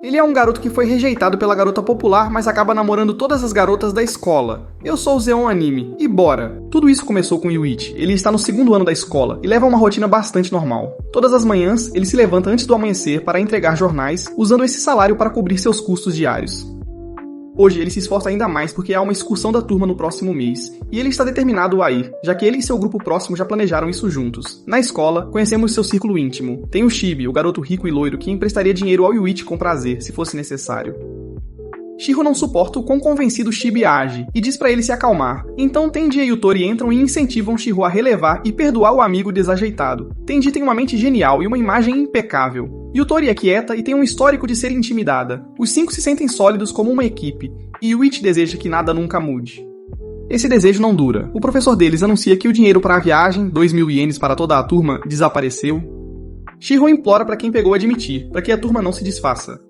Ele é um garoto que foi rejeitado pela garota popular, mas acaba namorando todas as garotas da escola. Eu sou o Zeon Anime, e bora! Tudo isso começou com Yuichi. Ele está no segundo ano da escola e leva uma rotina bastante normal. Todas as manhãs, ele se levanta antes do amanhecer para entregar jornais, usando esse salário para cobrir seus custos diários. Hoje ele se esforça ainda mais porque há uma excursão da turma no próximo mês, e ele está determinado a ir, já que ele e seu grupo próximo já planejaram isso juntos. Na escola, conhecemos seu círculo íntimo. Tem o Shibi, o garoto rico e loiro que emprestaria dinheiro ao Yuichi com prazer, se fosse necessário. Shiro não suporta o quão convencido Shibi age, e diz pra ele se acalmar. Então Tenji e Yutori entram e incentivam Shiro a relevar e perdoar o amigo desajeitado. Tenji tem uma mente genial e uma imagem impecável. Yutori é quieta e tem um histórico de ser intimidada. Os 5 se sentem sólidos como uma equipe, e Yuichi deseja que nada nunca mude. Esse desejo não dura. O professor deles anuncia que o dinheiro para a viagem, 2.000 ienes para toda a turma, desapareceu. Shiro implora para quem pegou admitir, para que a turma não se desfaça.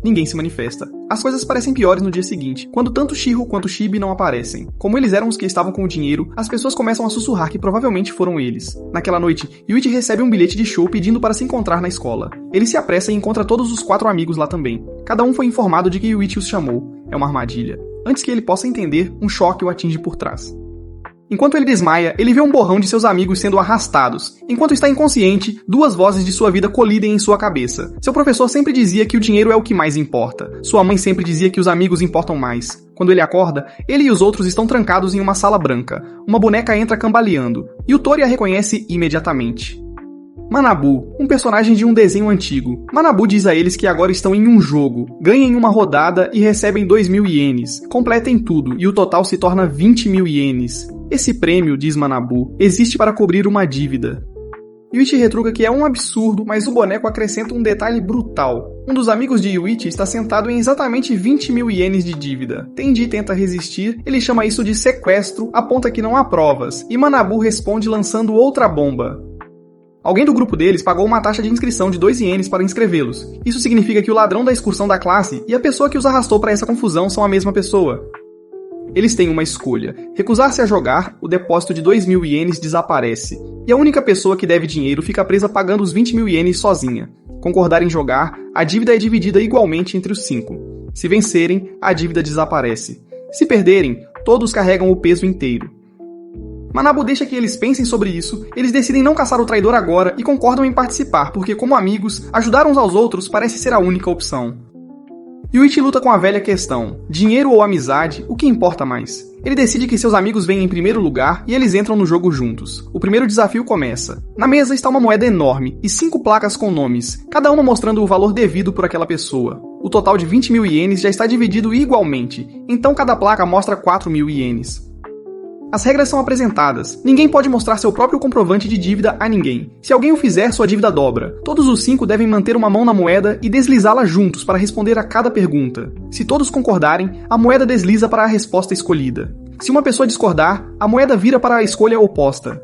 Ninguém se manifesta. As coisas parecem piores no dia seguinte, quando tanto Shiro quanto Shibi não aparecem. Como eles eram os que estavam com o dinheiro, as pessoas começam a sussurrar que provavelmente foram eles. Naquela noite, Yuichi recebe um bilhete de show pedindo para se encontrar na escola. Ele se apressa e encontra todos os 4 amigos lá também. Cada um foi informado de que Yuichi os chamou. É uma armadilha. Antes que ele possa entender, um choque o atinge por trás. Enquanto ele desmaia, ele vê um borrão de seus amigos sendo arrastados. Enquanto está inconsciente, 2 vozes de sua vida colidem em sua cabeça. Seu professor sempre dizia que o dinheiro é o que mais importa. Sua mãe sempre dizia que os amigos importam mais. Quando ele acorda, ele e os outros estão trancados em uma sala branca. Uma boneca entra cambaleando. Yutori a reconhece imediatamente. Manabu, um personagem de um desenho antigo. Manabu diz a eles que agora estão em um jogo. Ganhem uma rodada e recebem 2.000 ienes. Completem tudo e o total se torna 20.000 ienes. Esse prêmio, diz Manabu, existe para cobrir uma dívida. Yuichi retruca que é um absurdo, mas o boneco acrescenta um detalhe brutal. Um dos amigos de Yuichi está sentado em exatamente 20.000 ienes de dívida. Tenji tenta resistir, ele chama isso de sequestro, aponta que não há provas, e Manabu responde lançando outra bomba. Alguém do grupo deles pagou uma taxa de inscrição de 2 ienes para inscrevê-los. Isso significa que o ladrão da excursão da classe e a pessoa que os arrastou para essa confusão são a mesma pessoa. Eles têm uma escolha. Recusar-se a jogar, o depósito de 2.000 ienes desaparece. E a única pessoa que deve dinheiro fica presa pagando os 20.000 ienes sozinha. Concordar em jogar, a dívida é dividida igualmente entre os 5. Se vencerem, a dívida desaparece. Se perderem, todos carregam o peso inteiro. Manabu deixa que eles pensem sobre isso, eles decidem não caçar o traidor agora e concordam em participar, porque como amigos, ajudar uns aos outros parece ser a única opção. Yuichi luta com a velha questão, dinheiro ou amizade, o que importa mais? Ele decide que seus amigos vêm em primeiro lugar e eles entram no jogo juntos. O primeiro desafio começa. Na mesa está uma moeda enorme e 5 placas com nomes, cada uma mostrando o valor devido por aquela pessoa. O total de 20.000 ienes já está dividido igualmente, então cada placa mostra 4.000 ienes. As regras são apresentadas. Ninguém pode mostrar seu próprio comprovante de dívida a ninguém. Se alguém o fizer, sua dívida dobra. Todos os 5 devem manter uma mão na moeda e deslizá-la juntos para responder a cada pergunta. Se todos concordarem, a moeda desliza para a resposta escolhida. Se uma pessoa discordar, a moeda vira para a escolha oposta.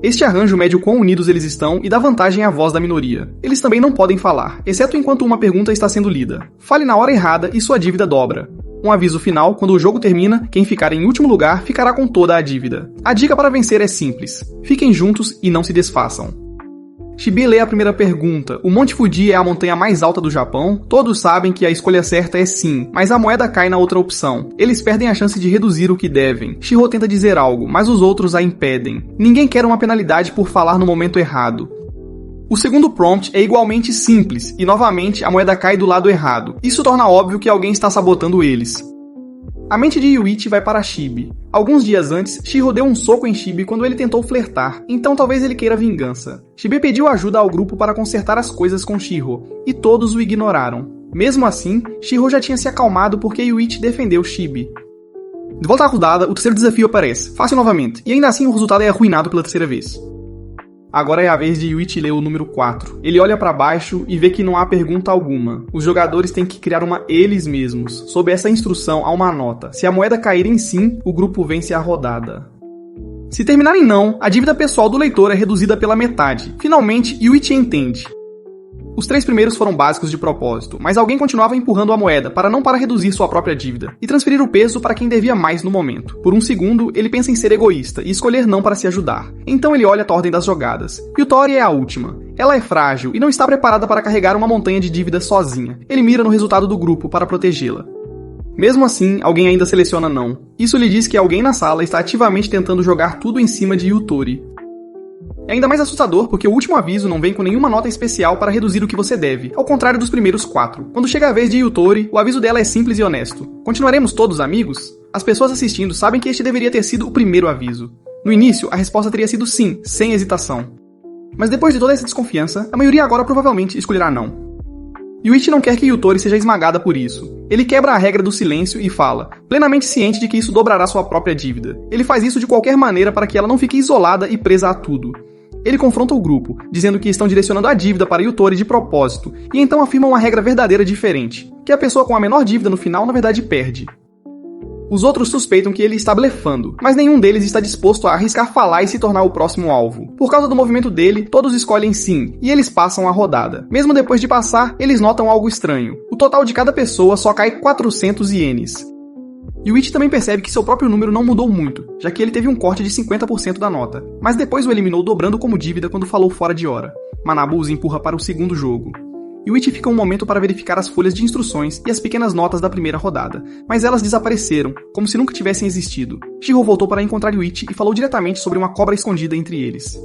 Este arranjo mede o quão unidos eles estão e dá vantagem à voz da minoria. Eles também não podem falar, exceto enquanto uma pergunta está sendo lida. Fale na hora errada e sua dívida dobra. Um aviso final, quando o jogo termina, quem ficar em último lugar ficará com toda a dívida. A dica para vencer é simples. Fiquem juntos e não se desfaçam. Shibi lê a primeira pergunta. O Monte Fuji é a montanha mais alta do Japão? Todos sabem que a escolha certa é sim, mas a moeda cai na outra opção. Eles perdem a chance de reduzir o que devem. Shiro tenta dizer algo, mas os outros a impedem. Ninguém quer uma penalidade por falar no momento errado. O segundo prompt é igualmente simples, e novamente a moeda cai do lado errado. Isso torna óbvio que alguém está sabotando eles. A mente de Yuichi vai para Shibi. Alguns dias antes, Shiro deu um soco em Shibi quando ele tentou flertar, então talvez ele queira vingança. Shibi pediu ajuda ao grupo para consertar as coisas com Shiro, e todos o ignoraram. Mesmo assim, Shiro já tinha se acalmado porque Yuichi defendeu Shibi. De volta à rodada, o terceiro desafio aparece, fácil novamente, e ainda assim o resultado é arruinado pela terceira vez. Agora é a vez de Yuichi ler o número 4. Ele olha para baixo e vê que não há pergunta alguma. Os jogadores têm que criar uma eles mesmos. Sob essa instrução há uma nota. Se a moeda cair em sim, o grupo vence a rodada. Se terminar em não, a dívida pessoal do leitor é reduzida pela metade. Finalmente, Yuichi entende. Os 3 primeiros foram básicos de propósito, mas alguém continuava empurrando a moeda para reduzir sua própria dívida e transferir o peso para quem devia mais no momento. Por um segundo, ele pensa em ser egoísta e escolher não para se ajudar. Então ele olha a ordem das jogadas. Yutari é a última. Ela é frágil e não está preparada para carregar uma montanha de dívidas sozinha. Ele mira no resultado do grupo para protegê-la. Mesmo assim, alguém ainda seleciona não. Isso lhe diz que alguém na sala está ativamente tentando jogar tudo em cima de Yutari. É ainda mais assustador porque o último aviso não vem com nenhuma nota especial para reduzir o que você deve, ao contrário dos primeiros 4. Quando chega a vez de Yutari, o aviso dela é simples e honesto. Continuaremos todos amigos? As pessoas assistindo sabem que este deveria ter sido o primeiro aviso. No início, a resposta teria sido sim, sem hesitação. Mas depois de toda essa desconfiança, a maioria agora provavelmente escolherá não. Yuichi não quer que Yutari seja esmagada por isso. Ele quebra a regra do silêncio e fala, plenamente ciente de que isso dobrará sua própria dívida. Ele faz isso de qualquer maneira para que ela não fique isolada e presa a tudo. Ele confronta o grupo, dizendo que estão direcionando a dívida para Yutari de propósito, e então afirma uma regra verdadeira diferente, que a pessoa com a menor dívida no final na verdade perde. Os outros suspeitam que ele está blefando, mas nenhum deles está disposto a arriscar falar e se tornar o próximo alvo. Por causa do movimento dele, todos escolhem sim, e eles passam a rodada. Mesmo depois de passar, eles notam algo estranho. O total de cada pessoa só cai 400 ienes. Yuichi também percebe que seu próprio número não mudou muito, já que ele teve um corte de 50% da nota, mas depois o eliminou dobrando como dívida quando falou fora de hora. Manabu os empurra para o segundo jogo. Yuichi fica um momento para verificar as folhas de instruções e as pequenas notas da primeira rodada, mas elas desapareceram, como se nunca tivessem existido. Shiro voltou para encontrar Yuichi e falou diretamente sobre uma cobra escondida entre eles.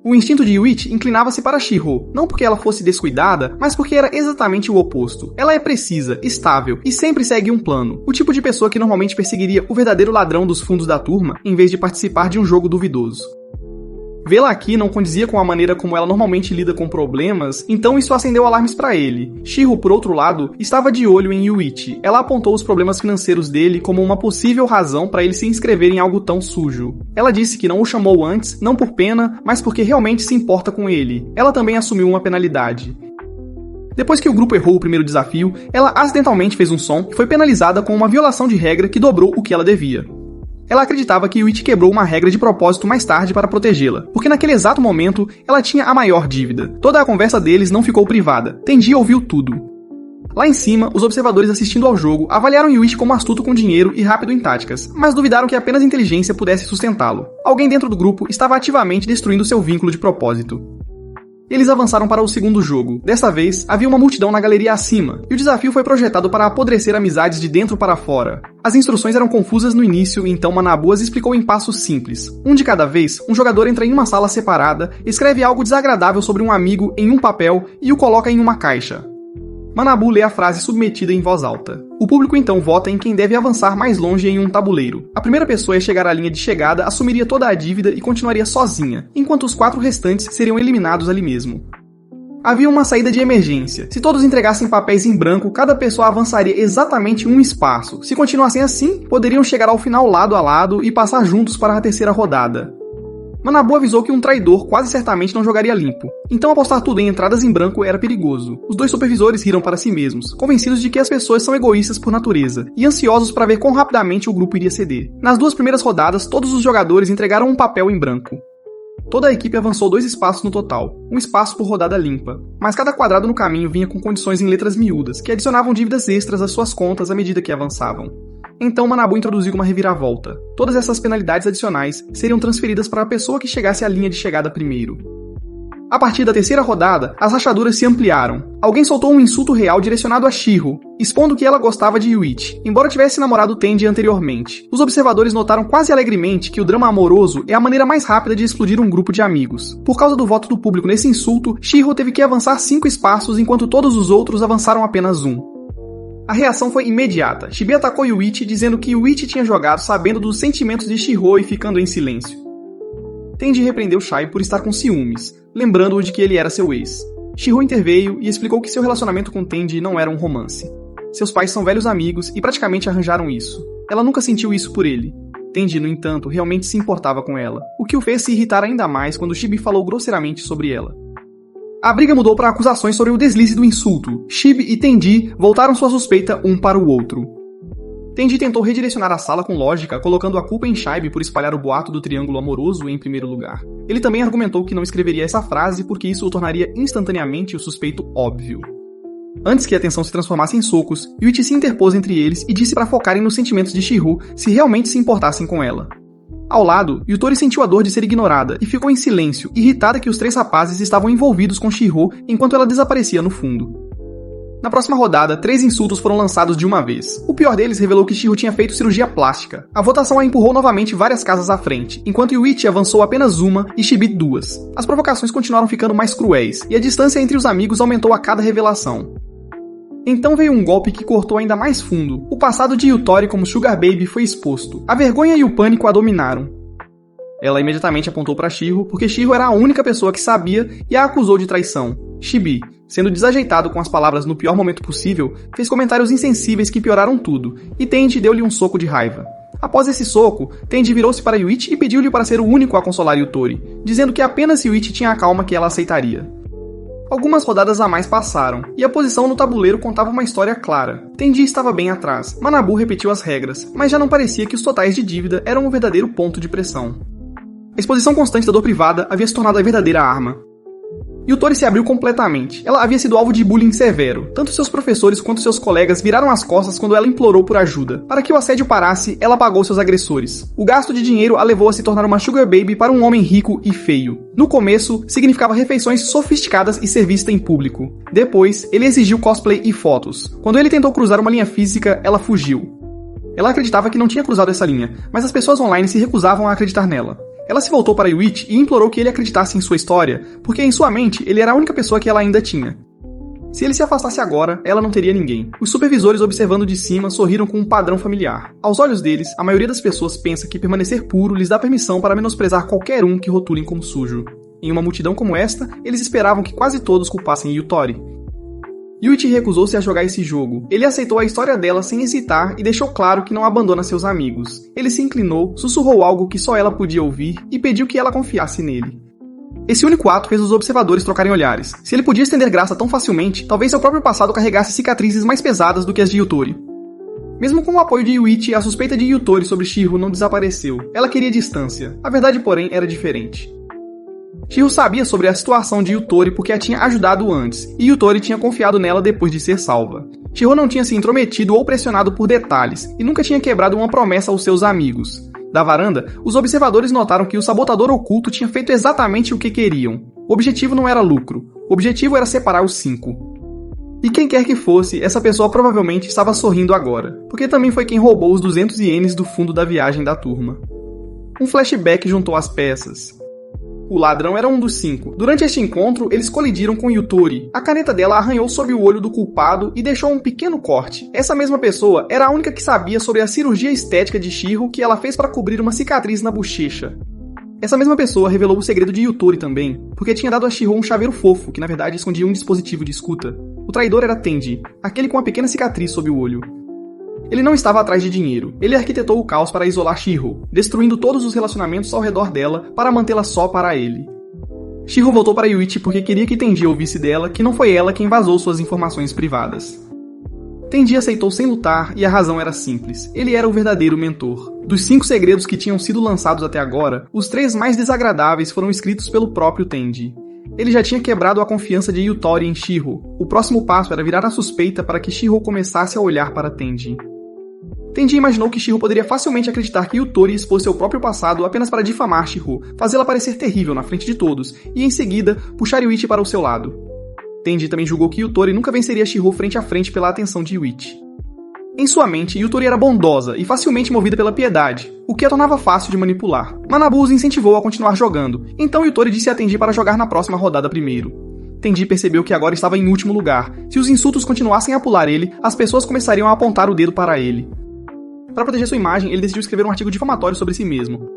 O instinto de Yuichi inclinava-se para Shiro, não porque ela fosse descuidada, mas porque era exatamente o oposto. Ela é precisa, estável e sempre segue um plano, o tipo de pessoa que normalmente perseguiria o verdadeiro ladrão dos fundos da turma, em vez de participar de um jogo duvidoso. Vê-la aqui não condizia com a maneira como ela normalmente lida com problemas, então isso acendeu alarmes para ele. Shiro, por outro lado, estava de olho em Yuichi. Ela apontou os problemas financeiros dele como uma possível razão para ele se inscrever em algo tão sujo. Ela disse que não o chamou antes, não por pena, mas porque realmente se importa com ele. Ela também assumiu uma penalidade. Depois que o grupo errou o primeiro desafio, ela acidentalmente fez um som e foi penalizada com uma violação de regra que dobrou o que ela devia. Ela acreditava que Yuichi quebrou uma regra de propósito mais tarde para protegê-la, porque naquele exato momento ela tinha a maior dívida. Toda a conversa deles não ficou privada. Tenji ouviu tudo. Lá em cima, os observadores assistindo ao jogo avaliaram Yuichi como astuto com dinheiro e rápido em táticas, mas duvidaram que apenas inteligência pudesse sustentá-lo. Alguém dentro do grupo estava ativamente destruindo seu vínculo de propósito. Eles avançaram para o segundo jogo. Dessa vez, havia uma multidão na galeria acima, e o desafio foi projetado para apodrecer amizades de dentro para fora. As instruções eram confusas no início, então Manabu as explicou em passos simples. Um de cada vez, um jogador entra em uma sala separada, escreve algo desagradável sobre um amigo em um papel e o coloca em uma caixa. Manabu lê a frase submetida em voz alta. O público então vota em quem deve avançar mais longe em um tabuleiro. A primeira pessoa a chegar à linha de chegada assumiria toda a dívida e continuaria sozinha, enquanto os 4 restantes seriam eliminados ali mesmo. Havia uma saída de emergência. Se todos entregassem papéis em branco, cada pessoa avançaria exatamente um espaço. Se continuassem assim, poderiam chegar ao final lado a lado e passar juntos para a terceira rodada. Manabu avisou que um traidor quase certamente não jogaria limpo, então apostar tudo em entradas em branco era perigoso. Os 2 supervisores riram para si mesmos, convencidos de que as pessoas são egoístas por natureza, e ansiosos para ver quão rapidamente o grupo iria ceder. Nas 2 primeiras rodadas, todos os jogadores entregaram um papel em branco. Toda a equipe avançou 2 espaços no total, um espaço por rodada limpa, mas cada quadrado no caminho vinha com condições em letras miúdas, que adicionavam dívidas extras às suas contas à medida que avançavam. Então Manabu introduziu uma reviravolta. Todas essas penalidades adicionais seriam transferidas para a pessoa que chegasse à linha de chegada primeiro. A partir da terceira rodada, as rachaduras se ampliaram. Alguém soltou um insulto real direcionado a Shiro, expondo que ela gostava de Yuichi, embora tivesse namorado Tenji anteriormente. Os observadores notaram quase alegremente que o drama amoroso é a maneira mais rápida de explodir um grupo de amigos. Por causa do voto do público nesse insulto, Shiro teve que avançar 5 espaços enquanto todos os outros avançaram apenas 1. A reação foi imediata. Shibi atacou Yuichi, dizendo que Yuichi tinha jogado sabendo dos sentimentos de Shiro e ficando em silêncio. Tenji repreendeu Shai por estar com ciúmes, lembrando-o de que ele era seu ex. Shiro interveio e explicou que seu relacionamento com Tenji não era um romance. Seus pais são velhos amigos e praticamente arranjaram isso. Ela nunca sentiu isso por ele. Tenji, no entanto, realmente se importava com ela, o que o fez se irritar ainda mais quando Shibi falou grosseiramente sobre ela. A briga mudou para acusações sobre o deslize do insulto. Shibi e Tenji voltaram sua suspeita um para o outro. Tenji tentou redirecionar a sala com lógica, colocando a culpa em Shaibe por espalhar o boato do triângulo amoroso em primeiro lugar. Ele também argumentou que não escreveria essa frase porque isso o tornaria instantaneamente o suspeito óbvio. Antes que a tensão se transformasse em socos, Yuichi se interpôs entre eles e disse para focarem nos sentimentos de Shiho se realmente se importassem com ela. Ao lado, Yutori sentiu a dor de ser ignorada e ficou em silêncio, irritada que os 3 rapazes estavam envolvidos com Shiho enquanto ela desaparecia no fundo. Na próxima rodada, 3 insultos foram lançados de uma vez. O pior deles revelou que Shiho tinha feito cirurgia plástica. A votação a empurrou novamente várias casas à frente, enquanto Yuichi avançou apenas uma e Shibi 2. As provocações continuaram ficando mais cruéis, e a distância entre os amigos aumentou a cada revelação. Então veio um golpe que cortou ainda mais fundo. O passado de Yutori como Sugar Baby foi exposto. A vergonha e o pânico a dominaram. Ela imediatamente apontou para Shiho, porque Shiho era a única pessoa que sabia e a acusou de traição. Shibi, sendo desajeitado com as palavras no pior momento possível, fez comentários insensíveis que pioraram tudo, e Tenji deu-lhe um soco de raiva. Após esse soco, Tenji virou-se para Yuichi e pediu-lhe para ser o único a consolar Yutori, dizendo que apenas Yuichi tinha a calma que ela aceitaria. Algumas rodadas a mais passaram, e a posição no tabuleiro contava uma história clara. Tenji estava bem atrás, Manabu repetiu as regras, mas já não parecia que os totais de dívida eram um verdadeiro ponto de pressão. A exposição constante da dor privada havia se tornado a verdadeira arma. Yutori se abriu completamente. Ela havia sido alvo de bullying severo. Tanto seus professores quanto seus colegas viraram as costas quando ela implorou por ajuda. Para que o assédio parasse, ela pagou seus agressores. O gasto de dinheiro a levou a se tornar uma sugar baby para um homem rico e feio. No começo, significava refeições sofisticadas e ser vista em público. Depois, ele exigiu cosplay e fotos. Quando ele tentou cruzar uma linha física, ela fugiu. Ela acreditava que não tinha cruzado essa linha, mas as pessoas online se recusavam a acreditar nela. Ela se voltou para Yuichi e implorou que ele acreditasse em sua história, porque em sua mente ele era a única pessoa que ela ainda tinha. Se ele se afastasse agora, ela não teria ninguém. Os supervisores, observando de cima, sorriram com um padrão familiar. Aos olhos deles, a maioria das pessoas pensa que permanecer puro lhes dá permissão para menosprezar qualquer um que rotulem como sujo. Em uma multidão como esta, eles esperavam que quase todos culpassem Yutori. Yuichi recusou-se a jogar esse jogo. Ele aceitou a história dela sem hesitar e deixou claro que não abandona seus amigos. Ele se inclinou, sussurrou algo que só ela podia ouvir e pediu que ela confiasse nele. Esse único ato fez os observadores trocarem olhares. Se ele podia estender graça tão facilmente, talvez seu próprio passado carregasse cicatrizes mais pesadas do que as de Yutori. Mesmo com o apoio de Yuichi, a suspeita de Yutori sobre Shiho não desapareceu. Ela queria distância. A verdade, porém, era diferente. Shiho sabia sobre a situação de Yutori porque a tinha ajudado antes, e Yutori tinha confiado nela depois de ser salva. Shiho não tinha se intrometido ou pressionado por detalhes, e nunca tinha quebrado uma promessa aos seus amigos. Da varanda, os observadores notaram que o sabotador oculto tinha feito exatamente o que queriam. O objetivo não era lucro, o objetivo era separar os 5. E quem quer que fosse, essa pessoa provavelmente estava sorrindo agora, porque também foi quem roubou os 200 ienes do fundo da viagem da turma. Um flashback juntou as peças. O ladrão era um dos 5. Durante este encontro, eles colidiram com Yutori. A caneta dela arranhou sob o olho do culpado e deixou um pequeno corte. Essa mesma pessoa era a única que sabia sobre a cirurgia estética de Shiho que ela fez para cobrir uma cicatriz na bochecha. Essa mesma pessoa revelou o segredo de Yutori também, porque tinha dado a Shiho um chaveiro fofo, que na verdade escondia um dispositivo de escuta. O traidor era Tenji, aquele com a pequena cicatriz sob o olho. Ele não estava atrás de dinheiro. Ele arquitetou o caos para isolar Shiho, destruindo todos os relacionamentos ao redor dela para mantê-la só para ele. Shiho voltou para Yuichi porque queria que Tenji ouvisse dela que não foi ela quem vazou suas informações privadas. Tenji aceitou sem lutar e a razão era simples. Ele era o verdadeiro mentor. Dos 5 segredos que tinham sido lançados até agora, os 3 mais desagradáveis foram escritos pelo próprio Tenji. Ele já tinha quebrado a confiança de Yutori em Shiho. O próximo passo era virar a suspeita para que Shiho começasse a olhar para Tenji. Tenji imaginou que Shiho poderia facilmente acreditar que Yutori expôs seu próprio passado apenas para difamar Shiho, fazê-la parecer terrível na frente de todos, e em seguida, puxar Yuichi para o seu lado. Tenji também julgou que Yutori nunca venceria Shiho frente a frente pela atenção de Yuichi. Em sua mente, Yutori era bondosa e facilmente movida pela piedade, o que a tornava fácil de manipular. Manabu os incentivou a continuar jogando, então Yutori disse a Tenji para jogar na próxima rodada primeiro. Tenji percebeu que agora estava em último lugar. Se os insultos continuassem a pular ele, as pessoas começariam a apontar o dedo para ele. Para proteger sua imagem, ele decidiu escrever um artigo difamatório sobre si mesmo.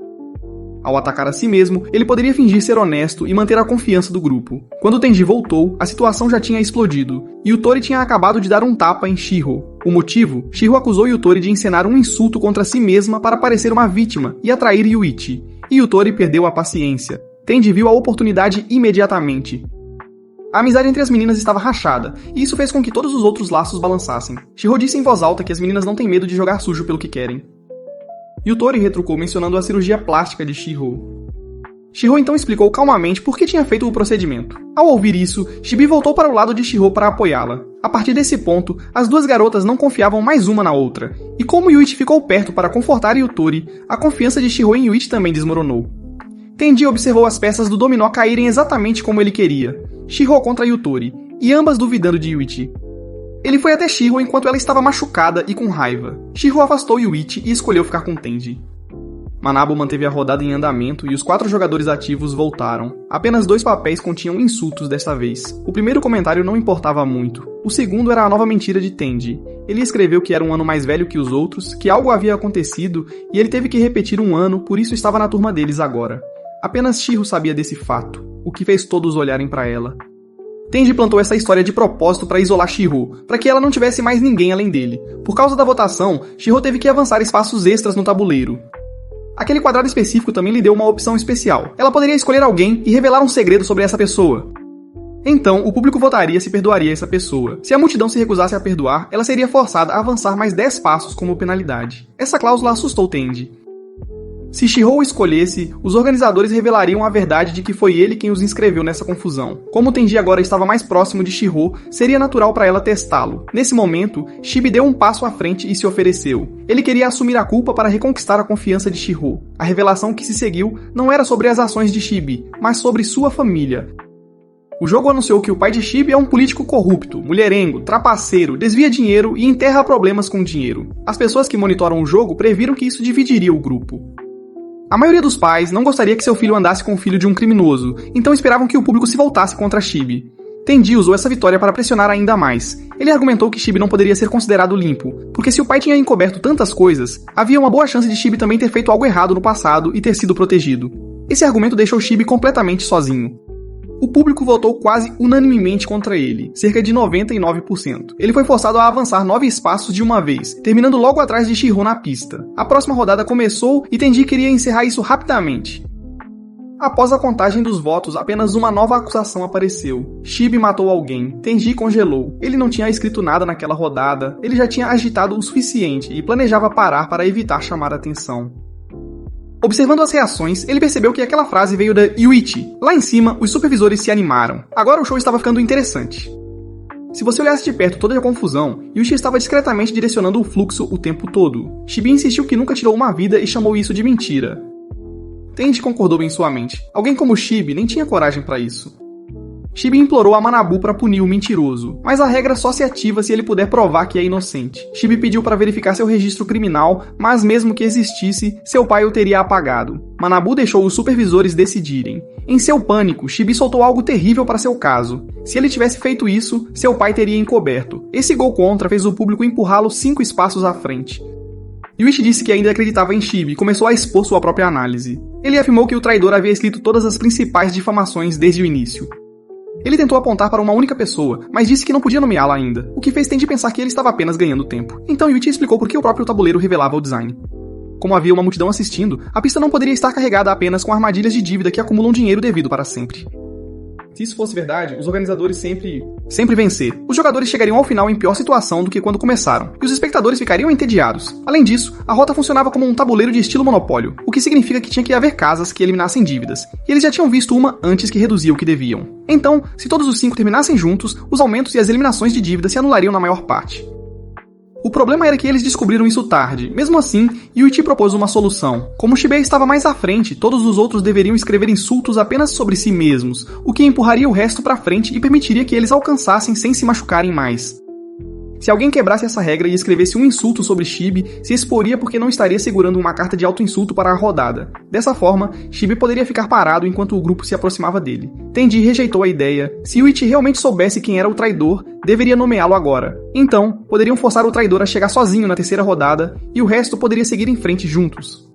Ao atacar a si mesmo, ele poderia fingir ser honesto e manter a confiança do grupo. Quando Tenji voltou, a situação já tinha explodido, e Yutori tinha acabado de dar um tapa em Shiho. O motivo? Shiho acusou Yutori de encenar um insulto contra si mesma para parecer uma vítima e atrair Yuichi. E Yutori perdeu a paciência. Tenji viu a oportunidade imediatamente. A amizade entre as meninas estava rachada, e isso fez com que todos os outros laços balançassem. Shihou disse em voz alta que as meninas não têm medo de jogar sujo pelo que querem. Yutori retrucou mencionando a cirurgia plástica de Shihou. Shihou então explicou calmamente por que tinha feito o procedimento. Ao ouvir isso, Chibi voltou para o lado de Shihou para apoiá-la. A partir desse ponto, as duas garotas não confiavam mais uma na outra, e como Yuichi ficou perto para confortar Yutori, a confiança de Shihou em Yuichi também desmoronou. Tenji observou as peças do dominó caírem exatamente como ele queria. Shihou contra Yutori, e ambas duvidando de Yuichi. Ele foi até Shihou enquanto ela estava machucada e com raiva. Shihou afastou Yuichi e escolheu ficar com Tenji. Manabu manteve a rodada em andamento e os 4 jogadores ativos voltaram. Apenas 2 papéis continham insultos desta vez. O primeiro comentário não importava muito. O segundo era a nova mentira de Tenji. Ele escreveu que era um ano mais velho que os outros, que algo havia acontecido e ele teve que repetir um ano, por isso estava na turma deles agora. Apenas Shihou sabia desse fato, o que fez todos olharem para ela. Tenji plantou essa história de propósito para isolar Shihou, para que ela não tivesse mais ninguém além dele. Por causa da votação, Shihou teve que avançar espaços extras no tabuleiro. Aquele quadrado específico também lhe deu uma opção especial. Ela poderia escolher alguém e revelar um segredo sobre essa pessoa. Então, o público votaria se perdoaria essa pessoa. Se a multidão se recusasse a perdoar, ela seria forçada a avançar mais 10 passos como penalidade. Essa cláusula assustou Tenji. Se Shihou escolhesse, os organizadores revelariam a verdade de que foi ele quem os inscreveu nessa confusão. Como Tenji agora estava mais próximo de Shihou, seria natural para ela testá-lo. Nesse momento, Chibi deu um passo à frente e se ofereceu. Ele queria assumir a culpa para reconquistar a confiança de Shihou. A revelação que se seguiu não era sobre as ações de Chibi, mas sobre sua família. O jogo anunciou que o pai de Chibi é um político corrupto, mulherengo, trapaceiro, desvia dinheiro e enterra problemas com dinheiro. As pessoas que monitoram o jogo previram que isso dividiria o grupo. A maioria dos pais não gostaria que seu filho andasse com o filho de um criminoso, então esperavam que o público se voltasse contra Chibi. Tenji usou essa vitória para pressionar ainda mais. Ele argumentou que Chibi não poderia ser considerado limpo, porque se o pai tinha encoberto tantas coisas, havia uma boa chance de Chibi também ter feito algo errado no passado e ter sido protegido. Esse argumento deixou Chibi completamente sozinho. O público votou quase unanimemente contra ele, cerca de 99%. Ele foi forçado a avançar 9 espaços de uma vez, terminando logo atrás de Shihou na pista. A próxima rodada começou e Tenji queria encerrar isso rapidamente. Após a contagem dos votos, apenas uma nova acusação apareceu. Chibi matou alguém. Tenji congelou. Ele não tinha escrito nada naquela rodada, ele já tinha agitado o suficiente e planejava parar para evitar chamar a atenção. Observando as reações, ele percebeu que aquela frase veio da Yuichi. Lá em cima, os supervisores se animaram. Agora o show estava ficando interessante. Se você olhasse de perto toda a confusão, Yuichi estava discretamente direcionando o fluxo o tempo todo. Chibi insistiu que nunca tirou uma vida e chamou isso de mentira. Tenji concordou em sua mente. Alguém como Chibi nem tinha coragem para isso. Chibi implorou a Manabu para punir o mentiroso, mas a regra só se ativa se ele puder provar que é inocente. Chibi pediu para verificar seu registro criminal, mas mesmo que existisse, seu pai o teria apagado. Manabu deixou os supervisores decidirem. Em seu pânico, Chibi soltou algo terrível para seu caso. Se ele tivesse feito isso, seu pai teria encoberto. Esse gol contra fez o público empurrá-lo 5 espaços à frente. Yuichi disse que ainda acreditava em Chibi e começou a expor sua própria análise. Ele afirmou que o traidor havia escrito todas as principais difamações desde o início. Ele tentou apontar para uma única pessoa, mas disse que não podia nomeá-la ainda, o que fez Tenji pensar que ele estava apenas ganhando tempo. Então Yuichi explicou por que o próprio tabuleiro revelava o design. Como havia uma multidão assistindo, a pista não poderia estar carregada apenas com armadilhas de dívida que acumulam dinheiro devido para sempre. Se isso fosse verdade, os organizadores sempre vencer. Os jogadores chegariam ao final em pior situação do que quando começaram, e os espectadores ficariam entediados. Além disso, a rota funcionava como um tabuleiro de estilo Monopólio, o que significa que tinha que haver casas que eliminassem dívidas, e eles já tinham visto uma antes que reduzia o que deviam. Então, se todos os 5 terminassem juntos, os aumentos e as eliminações de dívida se anulariam na maior parte. O problema era que eles descobriram isso tarde. Mesmo assim, Yuichi propôs uma solução. Como Shibei estava mais à frente, todos os outros deveriam escrever insultos apenas sobre si mesmos, o que empurraria o resto para frente e permitiria que eles alcançassem sem se machucarem mais. Se alguém quebrasse essa regra e escrevesse um insulto sobre Chibi, se exporia porque não estaria segurando uma carta de auto-insulto para a rodada. Dessa forma, Chibi poderia ficar parado enquanto o grupo se aproximava dele. Tenji rejeitou a ideia. Se Yuichi realmente soubesse quem era o traidor, deveria nomeá-lo agora. Então, poderiam forçar o traidor a chegar sozinho na terceira rodada, e o resto poderia seguir em frente juntos.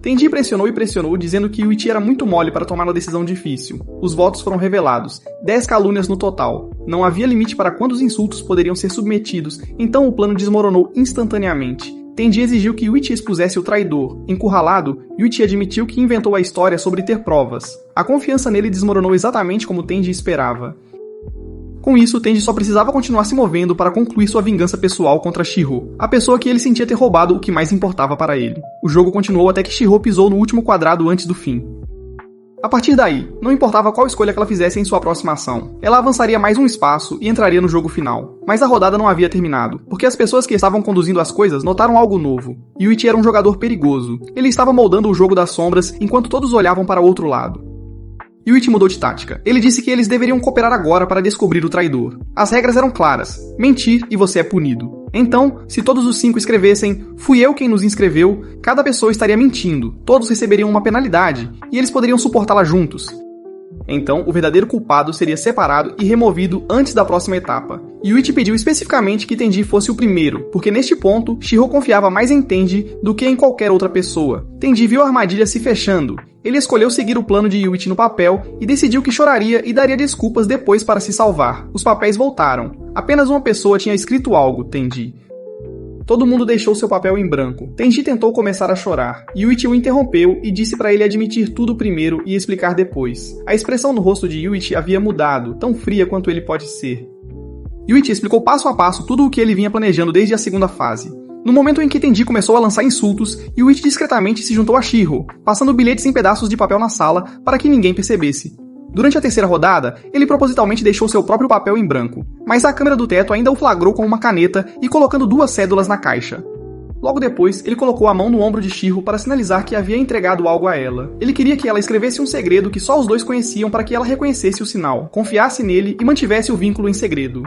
Tenji pressionou e pressionou, dizendo que Yuichi era muito mole para tomar uma decisão difícil. Os votos foram revelados, 10 calúnias no total. Não havia limite para quando os insultos poderiam ser submetidos, então o plano desmoronou instantaneamente. Tenji exigiu que Yuichi expusesse o traidor. Encurralado, Yuichi admitiu que inventou a história sobre ter provas. A confiança nele desmoronou exatamente como Tenji esperava. Com isso, Tenji só precisava continuar se movendo para concluir sua vingança pessoal contra Shiro, a pessoa que ele sentia ter roubado o que mais importava para ele. O jogo continuou até que Shiro pisou no último quadrado antes do fim. A partir daí, não importava qual escolha que ela fizesse em sua próxima ação, ela avançaria mais um espaço e entraria no jogo final. Mas a rodada não havia terminado, porque as pessoas que estavam conduzindo as coisas notaram algo novo. Yuichi era um jogador perigoso. Ele estava moldando o jogo das sombras enquanto todos olhavam para o outro lado. Yuichi mudou de tática. Ele disse que eles deveriam cooperar agora para descobrir o traidor. As regras eram claras: mentir e você é punido. Então, se todos os 5 escrevessem "fui eu quem nos inscreveu", cada pessoa estaria mentindo, todos receberiam uma penalidade, e eles poderiam suportá-la juntos. Então, o verdadeiro culpado seria separado e removido antes da próxima etapa. Yuichi pediu especificamente que Tenji fosse o primeiro, porque neste ponto, Shiro confiava mais em Tenji do que em qualquer outra pessoa. Tenji viu a armadilha se fechando. Ele escolheu seguir o plano de Yuichi no papel e decidiu que choraria e daria desculpas depois para se salvar. Os papéis voltaram. Apenas uma pessoa tinha escrito algo, Tenji. Todo mundo deixou seu papel em branco. Tenji tentou começar a chorar. Yuichi o interrompeu e disse para ele admitir tudo primeiro e explicar depois. A expressão no rosto de Yuichi havia mudado, tão fria quanto ele pode ser. Yuichi explicou passo a passo tudo o que ele vinha planejando desde a segunda fase. No momento em que Tenji começou a lançar insultos, Yuichi discretamente se juntou a Shiro, passando bilhetes em pedaços de papel na sala para que ninguém percebesse. Durante a terceira rodada, ele propositalmente deixou seu próprio papel em branco, mas a câmera do teto ainda o flagrou com uma caneta e colocando 2 cédulas na caixa. Logo depois, ele colocou a mão no ombro de Shiro para sinalizar que havia entregado algo a ela. Ele queria que ela escrevesse um segredo que só os dois conheciam para que ela reconhecesse o sinal, confiasse nele e mantivesse o vínculo em segredo.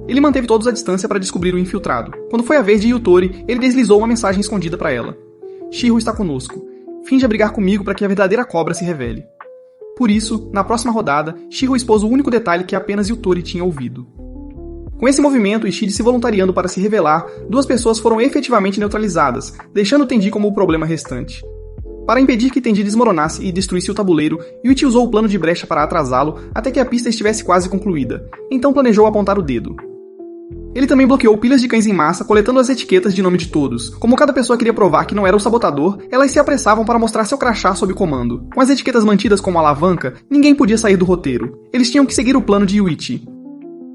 Ele manteve todos à distância para descobrir o infiltrado. Quando foi a vez de Yutori, ele deslizou uma mensagem escondida para ela. Shiro está conosco. Finja brigar comigo para que a verdadeira cobra se revele. Por isso, na próxima rodada, Shiro expôs o único detalhe que apenas Yutori tinha ouvido. Com esse movimento e Shide se voluntariando para se revelar, 2 pessoas foram efetivamente neutralizadas, deixando Tenji como o problema restante. Para impedir que Tenji desmoronasse e destruísse o tabuleiro, Yuichi usou o plano de brecha para atrasá-lo até que a pista estivesse quase concluída, então planejou apontar o dedo. Ele também bloqueou pilhas de cães em massa, coletando as etiquetas de nome de todos. Como cada pessoa queria provar que não era o sabotador, elas se apressavam para mostrar seu crachá sob comando. Com as etiquetas mantidas como alavanca, ninguém podia sair do roteiro. Eles tinham que seguir o plano de Yuichi.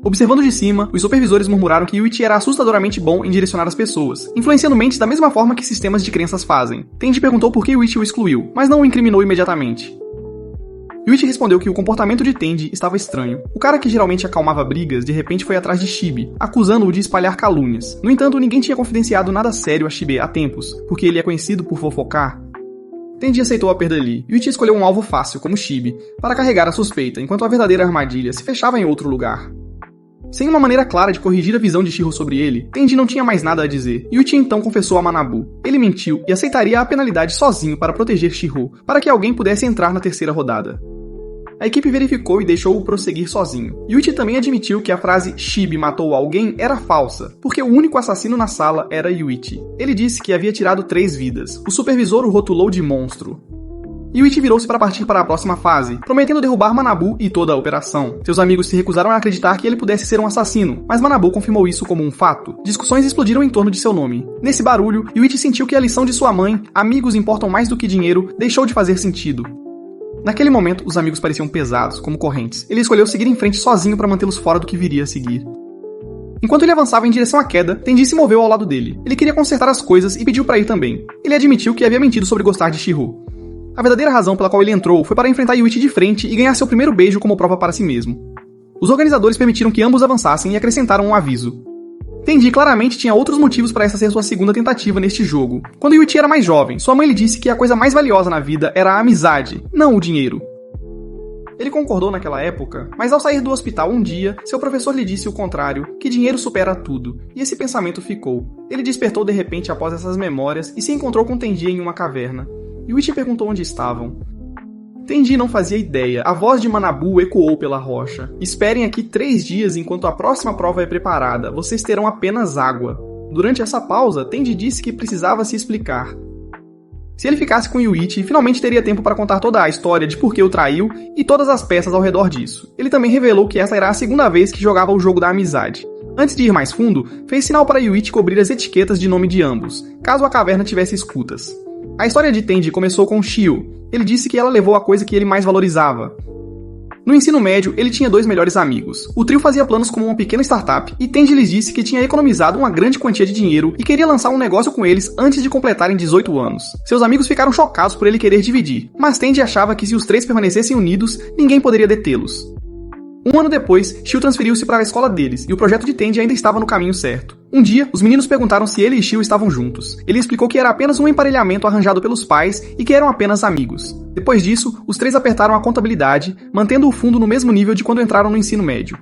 Observando de cima, os supervisores murmuraram que Yuichi era assustadoramente bom em direcionar as pessoas, influenciando mentes da mesma forma que sistemas de crenças fazem. Tenji perguntou por que Yuichi o excluiu, mas não o incriminou imediatamente. Yuichi respondeu que o comportamento de Tenji estava estranho. O cara que geralmente acalmava brigas, de repente foi atrás de Shibe, acusando-o de espalhar calúnias. No entanto, ninguém tinha confidenciado nada sério a Shibe há tempos, porque ele é conhecido por fofocar. Tenji aceitou a perda ali. Yuichi escolheu um alvo fácil, como Shibe, para carregar a suspeita, enquanto a verdadeira armadilha se fechava em outro lugar. Sem uma maneira clara de corrigir a visão de Shiro sobre ele, Tenji não tinha mais nada a dizer. Yuichi então confessou a Manabu. Ele mentiu e aceitaria a penalidade sozinho para proteger Shiro, para que alguém pudesse entrar na terceira rodada. A equipe verificou e deixou-o prosseguir sozinho. Yuichi também admitiu que a frase "Shibe matou alguém" era falsa, porque o único assassino na sala era Yuichi. Ele disse que havia tirado 3 vidas. O supervisor o rotulou de monstro. Yuichi virou-se para partir para a próxima fase, prometendo derrubar Manabu e toda a operação. Seus amigos se recusaram a acreditar que ele pudesse ser um assassino, mas Manabu confirmou isso como um fato. Discussões explodiram em torno de seu nome. Nesse barulho, Yuichi sentiu que a lição de sua mãe, "amigos importam mais do que dinheiro", deixou de fazer sentido. Naquele momento, os amigos pareciam pesados, como correntes. Ele escolheu seguir em frente sozinho para mantê-los fora do que viria a seguir. Enquanto ele avançava em direção à queda, Tenji se moveu ao lado dele. Ele queria consertar as coisas e pediu para ir também. Ele admitiu que havia mentido sobre gostar de Shiro. A verdadeira razão pela qual ele entrou foi para enfrentar Yuichi de frente e ganhar seu primeiro beijo como prova para si mesmo. Os organizadores permitiram que ambos avançassem e acrescentaram um aviso. Tenji claramente tinha outros motivos para essa ser sua segunda tentativa neste jogo. Quando Yuichi era mais jovem, sua mãe lhe disse que a coisa mais valiosa na vida era a amizade, não o dinheiro. Ele concordou naquela época, mas ao sair do hospital um dia, seu professor lhe disse o contrário, que dinheiro supera tudo, e esse pensamento ficou. Ele despertou de repente após essas memórias e se encontrou com Tenji em uma caverna. Yuichi perguntou onde estavam. Tenji não fazia ideia. A voz de Manabu ecoou pela rocha. "Esperem aqui 3 dias enquanto a próxima prova é preparada. Vocês terão apenas água." Durante essa pausa, Tenji disse que precisava se explicar. Se ele ficasse com Yuichi, finalmente teria tempo para contar toda a história de por que o traiu e todas as peças ao redor disso. Ele também revelou que essa era a segunda vez que jogava o jogo da amizade. Antes de ir mais fundo, fez sinal para Yuichi cobrir as etiquetas de nome de ambos, caso a caverna tivesse escutas. A história de Tenji começou com Shio. Ele disse que ela levou a coisa que ele mais valorizava. No ensino médio, ele tinha 2 melhores amigos. O trio fazia planos como uma pequena startup e Tenji lhes disse que tinha economizado uma grande quantia de dinheiro e queria lançar um negócio com eles antes de completarem 18 anos. Seus amigos ficaram chocados por ele querer dividir, mas Tenji achava que se os 3 permanecessem unidos, ninguém poderia detê-los. Um ano depois, Shio transferiu-se para a escola deles, e o projeto de Tenji ainda estava no caminho certo. Um dia, os meninos perguntaram se ele e Shio estavam juntos. Ele explicou que era apenas um emparelhamento arranjado pelos pais e que eram apenas amigos. Depois disso, os 3 apertaram a contabilidade, mantendo o fundo no mesmo nível de quando entraram no ensino médio.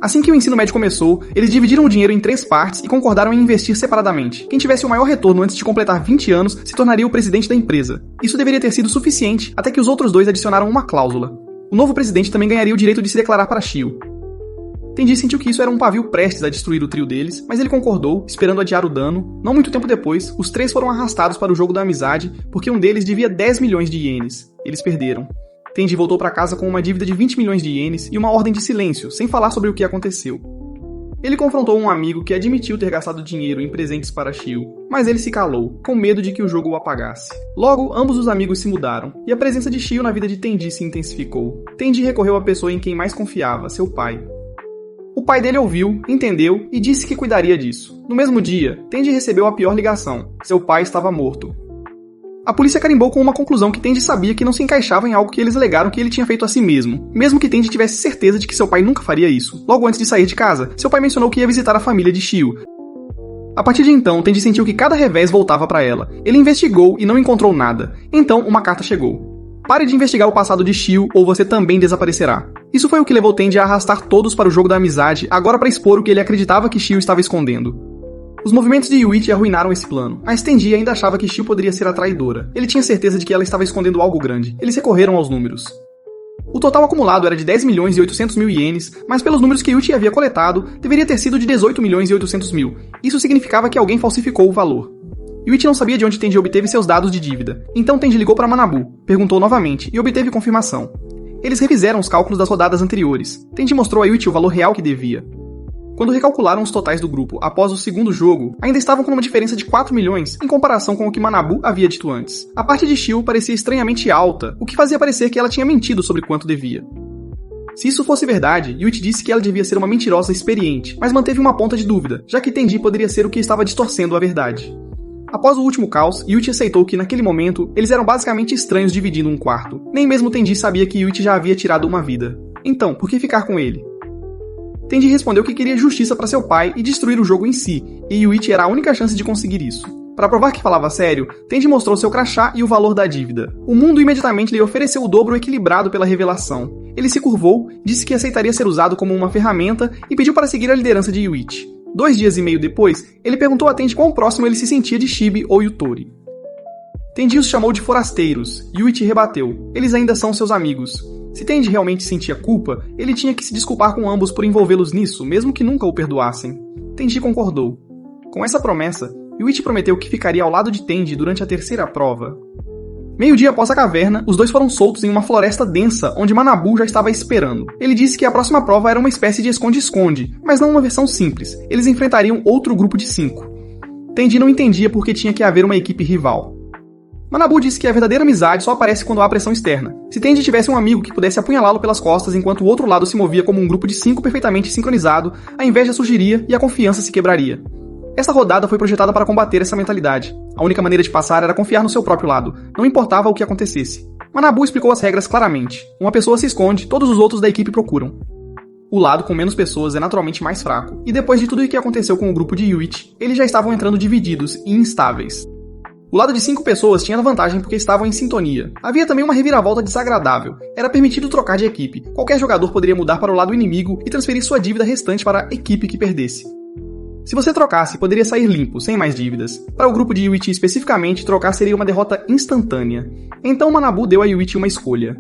Assim que o ensino médio começou, eles dividiram o dinheiro em 3 partes e concordaram em investir separadamente. Quem tivesse o maior retorno antes de completar 20 anos se tornaria o presidente da empresa. Isso deveria ter sido suficiente, até que os outros 2 adicionaram uma cláusula. O novo presidente também ganharia o direito de se declarar para Shio. Tenji sentiu que isso era um pavio prestes a destruir o trio deles, mas ele concordou, esperando adiar o dano. Não muito tempo depois, os 3 foram arrastados para o jogo da amizade, porque um deles devia 10 milhões de ienes. Eles perderam. Tenji voltou para casa com uma dívida de 20 milhões de ienes e uma ordem de silêncio, sem falar sobre o que aconteceu. Ele confrontou um amigo que admitiu ter gastado dinheiro em presentes para Shio, mas ele se calou, com medo de que o jogo o apagasse. Logo, ambos os amigos se mudaram, e a presença de Shio na vida de Tenji se intensificou. Tenji recorreu à pessoa em quem mais confiava, seu pai. O pai dele ouviu, entendeu e disse que cuidaria disso. No mesmo dia, Tenji recebeu a pior ligação. Seu pai estava morto. A polícia carimbou com uma conclusão que Tenji sabia que não se encaixava em algo que eles alegaram que ele tinha feito a si mesmo, mesmo que Tenji tivesse certeza de que seu pai nunca faria isso. Logo antes de sair de casa, seu pai mencionou que ia visitar a família de Shio. A partir de então, Tenji sentiu que cada revés voltava para ela. Ele investigou e não encontrou nada. Então, uma carta chegou. Pare de investigar o passado de Shio ou você também desaparecerá. Isso foi o que levou Tenji a arrastar todos para o jogo da amizade, agora para expor o que ele acreditava que Shio estava escondendo. Os movimentos de Yuichi arruinaram esse plano, mas Tenji ainda achava que Shio poderia ser a traidora. Ele tinha certeza de que ela estava escondendo algo grande. Eles recorreram aos números. O total acumulado era de 10 milhões e 800 mil ienes, mas pelos números que Yuichi havia coletado, deveria ter sido de 18 milhões e 800 mil. Isso significava que alguém falsificou o valor. Yuichi não sabia de onde Tenji obteve seus dados de dívida, então Tenji ligou para Manabu, perguntou novamente e obteve confirmação. Eles refizeram os cálculos das rodadas anteriores. Tenji mostrou a Yuichi o valor real que devia. Quando recalcularam os totais do grupo após o segundo jogo, ainda estavam com uma diferença de 4 milhões em comparação com o que Manabu havia dito antes. A parte de Shio parecia estranhamente alta, o que fazia parecer que ela tinha mentido sobre quanto devia. Se isso fosse verdade, Yuichi disse que ela devia ser uma mentirosa experiente, mas manteve uma ponta de dúvida, já que Tenji poderia ser o que estava distorcendo a verdade. Após o último caos, Yuichi aceitou que naquele momento eles eram basicamente estranhos dividindo um quarto. Nem mesmo Tenji sabia que Yuichi já havia tirado uma vida. Então, por que ficar com ele? Tenji respondeu que queria justiça para seu pai e destruir o jogo em si, e Yuichi era a única chance de conseguir isso. Para provar que falava sério, Tenji mostrou seu crachá e o valor da dívida. O mundo imediatamente lhe ofereceu o dobro equilibrado pela revelação. Ele se curvou, disse que aceitaria ser usado como uma ferramenta e pediu para seguir a liderança de Yuichi. 2 dias e meio depois, ele perguntou a Tenji quão próximo ele se sentia de Shibi ou Yutori. Tenji os chamou de forasteiros. Yuichi rebateu. Eles ainda são seus amigos. Se Tenji realmente sentia culpa, ele tinha que se desculpar com ambos por envolvê-los nisso, mesmo que nunca o perdoassem. Tenji concordou. Com essa promessa, Yuichi prometeu que ficaria ao lado de Tenji durante a terceira prova. Meio-dia após a caverna, os dois foram soltos em uma floresta densa, onde Manabu já estava esperando. Ele disse que a próxima prova era uma espécie de esconde-esconde, mas não uma versão simples. Eles enfrentariam outro grupo de 5. Tenji não entendia por que tinha que haver uma equipe rival. Manabu disse que a verdadeira amizade só aparece quando há pressão externa. Se Tenji tivesse um amigo que pudesse apunhalá-lo pelas costas enquanto o outro lado se movia como um grupo de 5 perfeitamente sincronizado, a inveja surgiria e a confiança se quebraria. Esta rodada foi projetada para combater essa mentalidade. A única maneira de passar era confiar no seu próprio lado, não importava o que acontecesse. Manabu explicou as regras claramente. Uma pessoa se esconde, todos os outros da equipe procuram. O lado com menos pessoas é naturalmente mais fraco, e depois de tudo o que aconteceu com o grupo de Yuichi, eles já estavam entrando divididos e instáveis. O lado de 5 pessoas tinha vantagem porque estavam em sintonia. Havia também uma reviravolta desagradável. Era permitido trocar de equipe. Qualquer jogador poderia mudar para o lado inimigo e transferir sua dívida restante para a equipe que perdesse. Se você trocasse, poderia sair limpo, sem mais dívidas. Para o grupo de Yuichi especificamente, trocar seria uma derrota instantânea. Então Manabu deu a Yuichi uma escolha.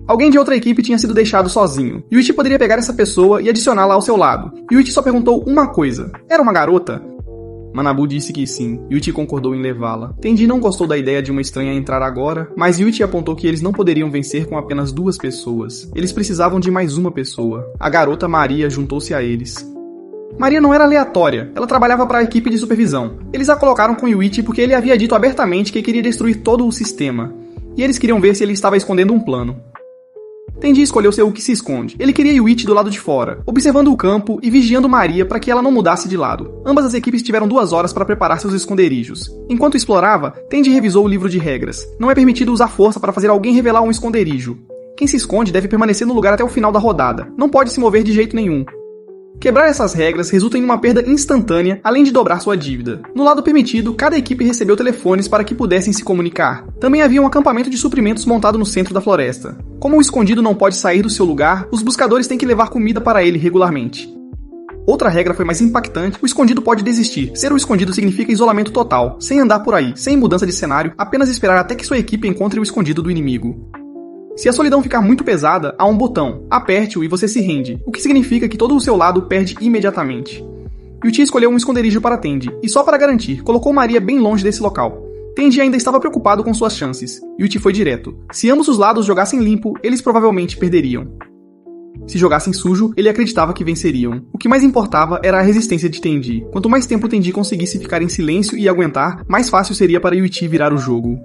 Alguém de outra equipe tinha sido deixado sozinho. Yuichi poderia pegar essa pessoa e adicioná-la ao seu lado. Yuichi só perguntou uma coisa. Era uma garota? Manabu disse que sim. Yuichi concordou em levá-la. Tenji não gostou da ideia de uma estranha entrar agora, mas Yuichi apontou que eles não poderiam vencer com apenas 2 pessoas. Eles precisavam de mais uma pessoa. A garota Maria juntou-se a eles. Maria não era aleatória, ela trabalhava para a equipe de supervisão. Eles a colocaram com Yuichi porque ele havia dito abertamente que queria destruir todo o sistema. E eles queriam ver se ele estava escondendo um plano. Tenji escolheu ser o que se esconde. Ele queria Yuichi do lado de fora, observando o campo e vigiando Maria para que ela não mudasse de lado. Ambas as equipes tiveram 2 horas para preparar seus esconderijos. Enquanto explorava, Tenji revisou o livro de regras. Não é permitido usar força para fazer alguém revelar um esconderijo. Quem se esconde deve permanecer no lugar até o final da rodada. Não pode se mover de jeito nenhum. Quebrar essas regras resulta em uma perda instantânea, além de dobrar sua dívida. No lado permitido, cada equipe recebeu telefones para que pudessem se comunicar. Também havia um acampamento de suprimentos montado no centro da floresta. Como o escondido não pode sair do seu lugar, os buscadores têm que levar comida para ele regularmente. Outra regra foi mais impactante: o escondido pode desistir. Ser o escondido significa isolamento total, sem andar por aí, sem mudança de cenário, apenas esperar até que sua equipe encontre o escondido do inimigo. Se a solidão ficar muito pesada, há um botão. Aperte-o e você se rende, o que significa que todo o seu lado perde imediatamente. Yuichi escolheu um esconderijo para Tenji, e só para garantir, colocou Maria bem longe desse local. Tenji ainda estava preocupado com suas chances. Yuichi foi direto. Se ambos os lados jogassem limpo, eles provavelmente perderiam. Se jogassem sujo, ele acreditava que venceriam. O que mais importava era a resistência de Tenji. Quanto mais tempo Tenji conseguisse ficar em silêncio e aguentar, mais fácil seria para Yuichi virar o jogo.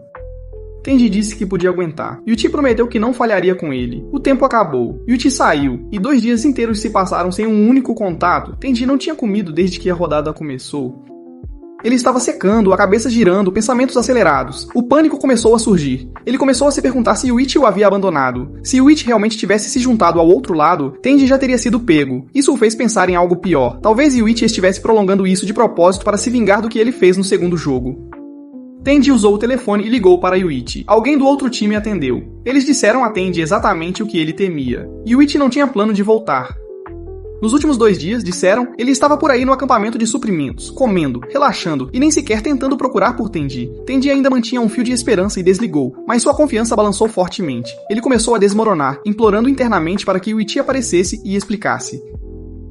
Tenji disse que podia aguentar. Yuichi prometeu que não falharia com ele. O tempo acabou. Yuichi saiu, e 2 dias inteiros se passaram sem um único contato. Tenji não tinha comido desde que a rodada começou. Ele estava secando, a cabeça girando, pensamentos acelerados. O pânico começou a surgir. Ele começou a se perguntar se Yuichi o havia abandonado. Se Yuichi realmente tivesse se juntado ao outro lado, Tenji já teria sido pego. Isso o fez pensar em algo pior. Talvez Yuichi estivesse prolongando isso de propósito para se vingar do que ele fez no segundo jogo. Tenji usou o telefone e ligou para Yuichi. Alguém do outro time atendeu. Eles disseram a Tenji exatamente o que ele temia. Yuichi não tinha plano de voltar. Nos últimos 2 dias, disseram, ele estava por aí no acampamento de suprimentos, comendo, relaxando e nem sequer tentando procurar por Tenji. Tenji ainda mantinha um fio de esperança e desligou, mas sua confiança balançou fortemente. Ele começou a desmoronar, implorando internamente para que Yuichi aparecesse e explicasse.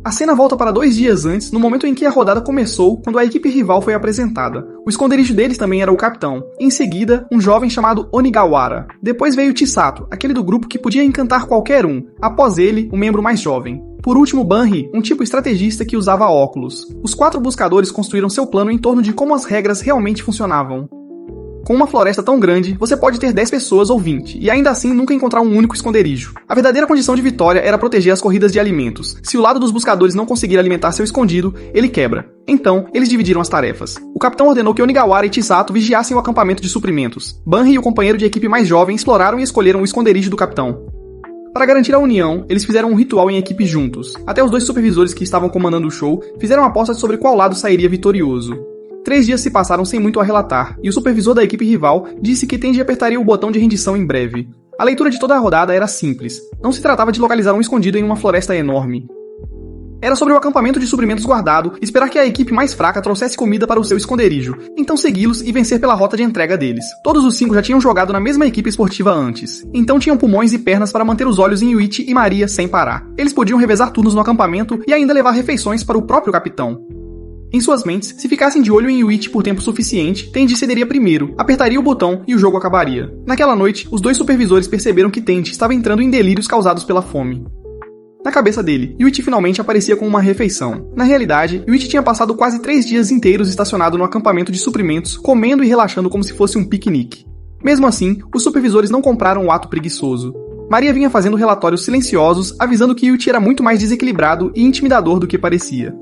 A cena volta para 2 dias antes, no momento em que a rodada começou, quando a equipe rival foi apresentada. O esconderijo deles também era o capitão. Em seguida, um jovem chamado Onigawara. Depois veio Chisato, aquele do grupo que podia encantar qualquer um. Após ele, um membro mais jovem. Por último, Banri, um tipo estrategista que usava óculos. Os 4 buscadores construíram seu plano em torno de como as regras realmente funcionavam. Com uma floresta tão grande, você pode ter 10 pessoas ou 20, e ainda assim nunca encontrar um único esconderijo. A verdadeira condição de vitória era proteger as corridas de alimentos. Se o lado dos buscadores não conseguir alimentar seu escondido, ele quebra. Então, eles dividiram as tarefas. O capitão ordenou que Onigawara e Chisato vigiassem o acampamento de suprimentos. Banri e o companheiro de equipe mais jovem exploraram e escolheram o esconderijo do capitão. Para garantir a união, eles fizeram um ritual em equipe juntos. Até os 2 supervisores que estavam comandando o show fizeram apostas sobre qual lado sairia vitorioso. 3 dias se passaram sem muito a relatar, e o supervisor da equipe rival disse que Tenji apertaria o botão de rendição em breve. A leitura de toda a rodada era simples. Não se tratava de localizar um escondido em uma floresta enorme. Era sobre o acampamento de suprimentos guardado, esperar que a equipe mais fraca trouxesse comida para o seu esconderijo, então segui-los e vencer pela rota de entrega deles. Todos os 5 já tinham jogado na mesma equipe esportiva antes, então tinham pulmões e pernas para manter os olhos em Yuichi e Maria sem parar. Eles podiam revezar turnos no acampamento e ainda levar refeições para o próprio capitão. Em suas mentes, se ficassem de olho em Yuichi por tempo suficiente, Tenji cederia primeiro, apertaria o botão e o jogo acabaria. Naquela noite, os 2 supervisores perceberam que Tenji estava entrando em delírios causados pela fome. Na cabeça dele, Yuichi finalmente aparecia com uma refeição. Na realidade, Yuichi tinha passado quase 3 dias inteiros estacionado no acampamento de suprimentos, comendo e relaxando como se fosse um piquenique. Mesmo assim, os supervisores não compraram o ato preguiçoso. Maria vinha fazendo relatórios silenciosos, avisando que Yuichi era muito mais desequilibrado e intimidador do que parecia.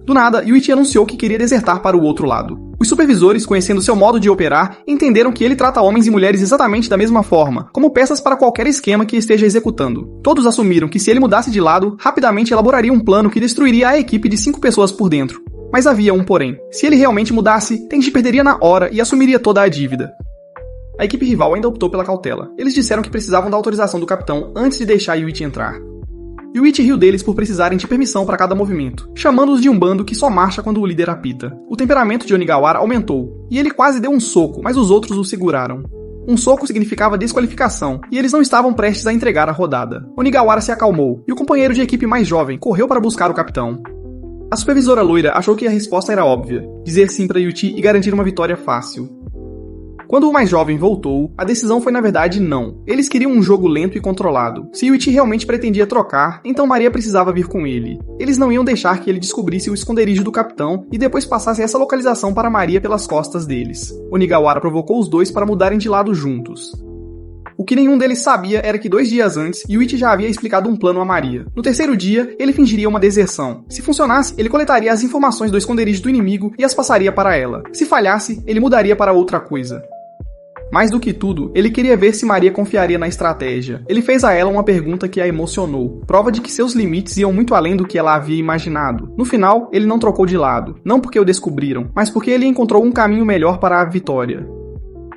Do nada, Yuichi anunciou que queria desertar para o outro lado. Os supervisores, conhecendo seu modo de operar, entenderam que ele trata homens e mulheres exatamente da mesma forma, como peças para qualquer esquema que esteja executando. Todos assumiram que se ele mudasse de lado, rapidamente elaboraria um plano que destruiria a equipe de 5 pessoas por dentro. Mas havia um porém. Se ele realmente mudasse, Tenji perderia na hora e assumiria toda a dívida. A equipe rival ainda optou pela cautela. Eles disseram que precisavam da autorização do capitão antes de deixar Yuichi entrar. Yuichi riu deles por precisarem de permissão para cada movimento, chamando-os de um bando que só marcha quando o líder apita. O temperamento de Onigawara aumentou, e ele quase deu um soco, mas os outros o seguraram. Um soco significava desqualificação, e eles não estavam prestes a entregar a rodada. Onigawara se acalmou, e o companheiro de equipe mais jovem correu para buscar o capitão. A supervisora loira achou que a resposta era óbvia, dizer sim para Yuichi e garantir uma vitória fácil. Quando o mais jovem voltou, a decisão foi na verdade não. Eles queriam um jogo lento e controlado. Se Yuichi realmente pretendia trocar, então Maria precisava vir com ele. Eles não iam deixar que ele descobrisse o esconderijo do capitão e depois passasse essa localização para Maria pelas costas deles. Onigawara provocou os 2 para mudarem de lado juntos. O que nenhum deles sabia era que 2 dias antes, Yuichi já havia explicado um plano a Maria. No terceiro dia, ele fingiria uma deserção. Se funcionasse, ele coletaria as informações do esconderijo do inimigo e as passaria para ela. Se falhasse, ele mudaria para outra coisa. Mais do que tudo, ele queria ver se Maria confiaria na estratégia. Ele fez a ela uma pergunta que a emocionou, prova de que seus limites iam muito além do que ela havia imaginado. No final, ele não trocou de lado, não porque o descobriram, mas porque ele encontrou um caminho melhor para a vitória.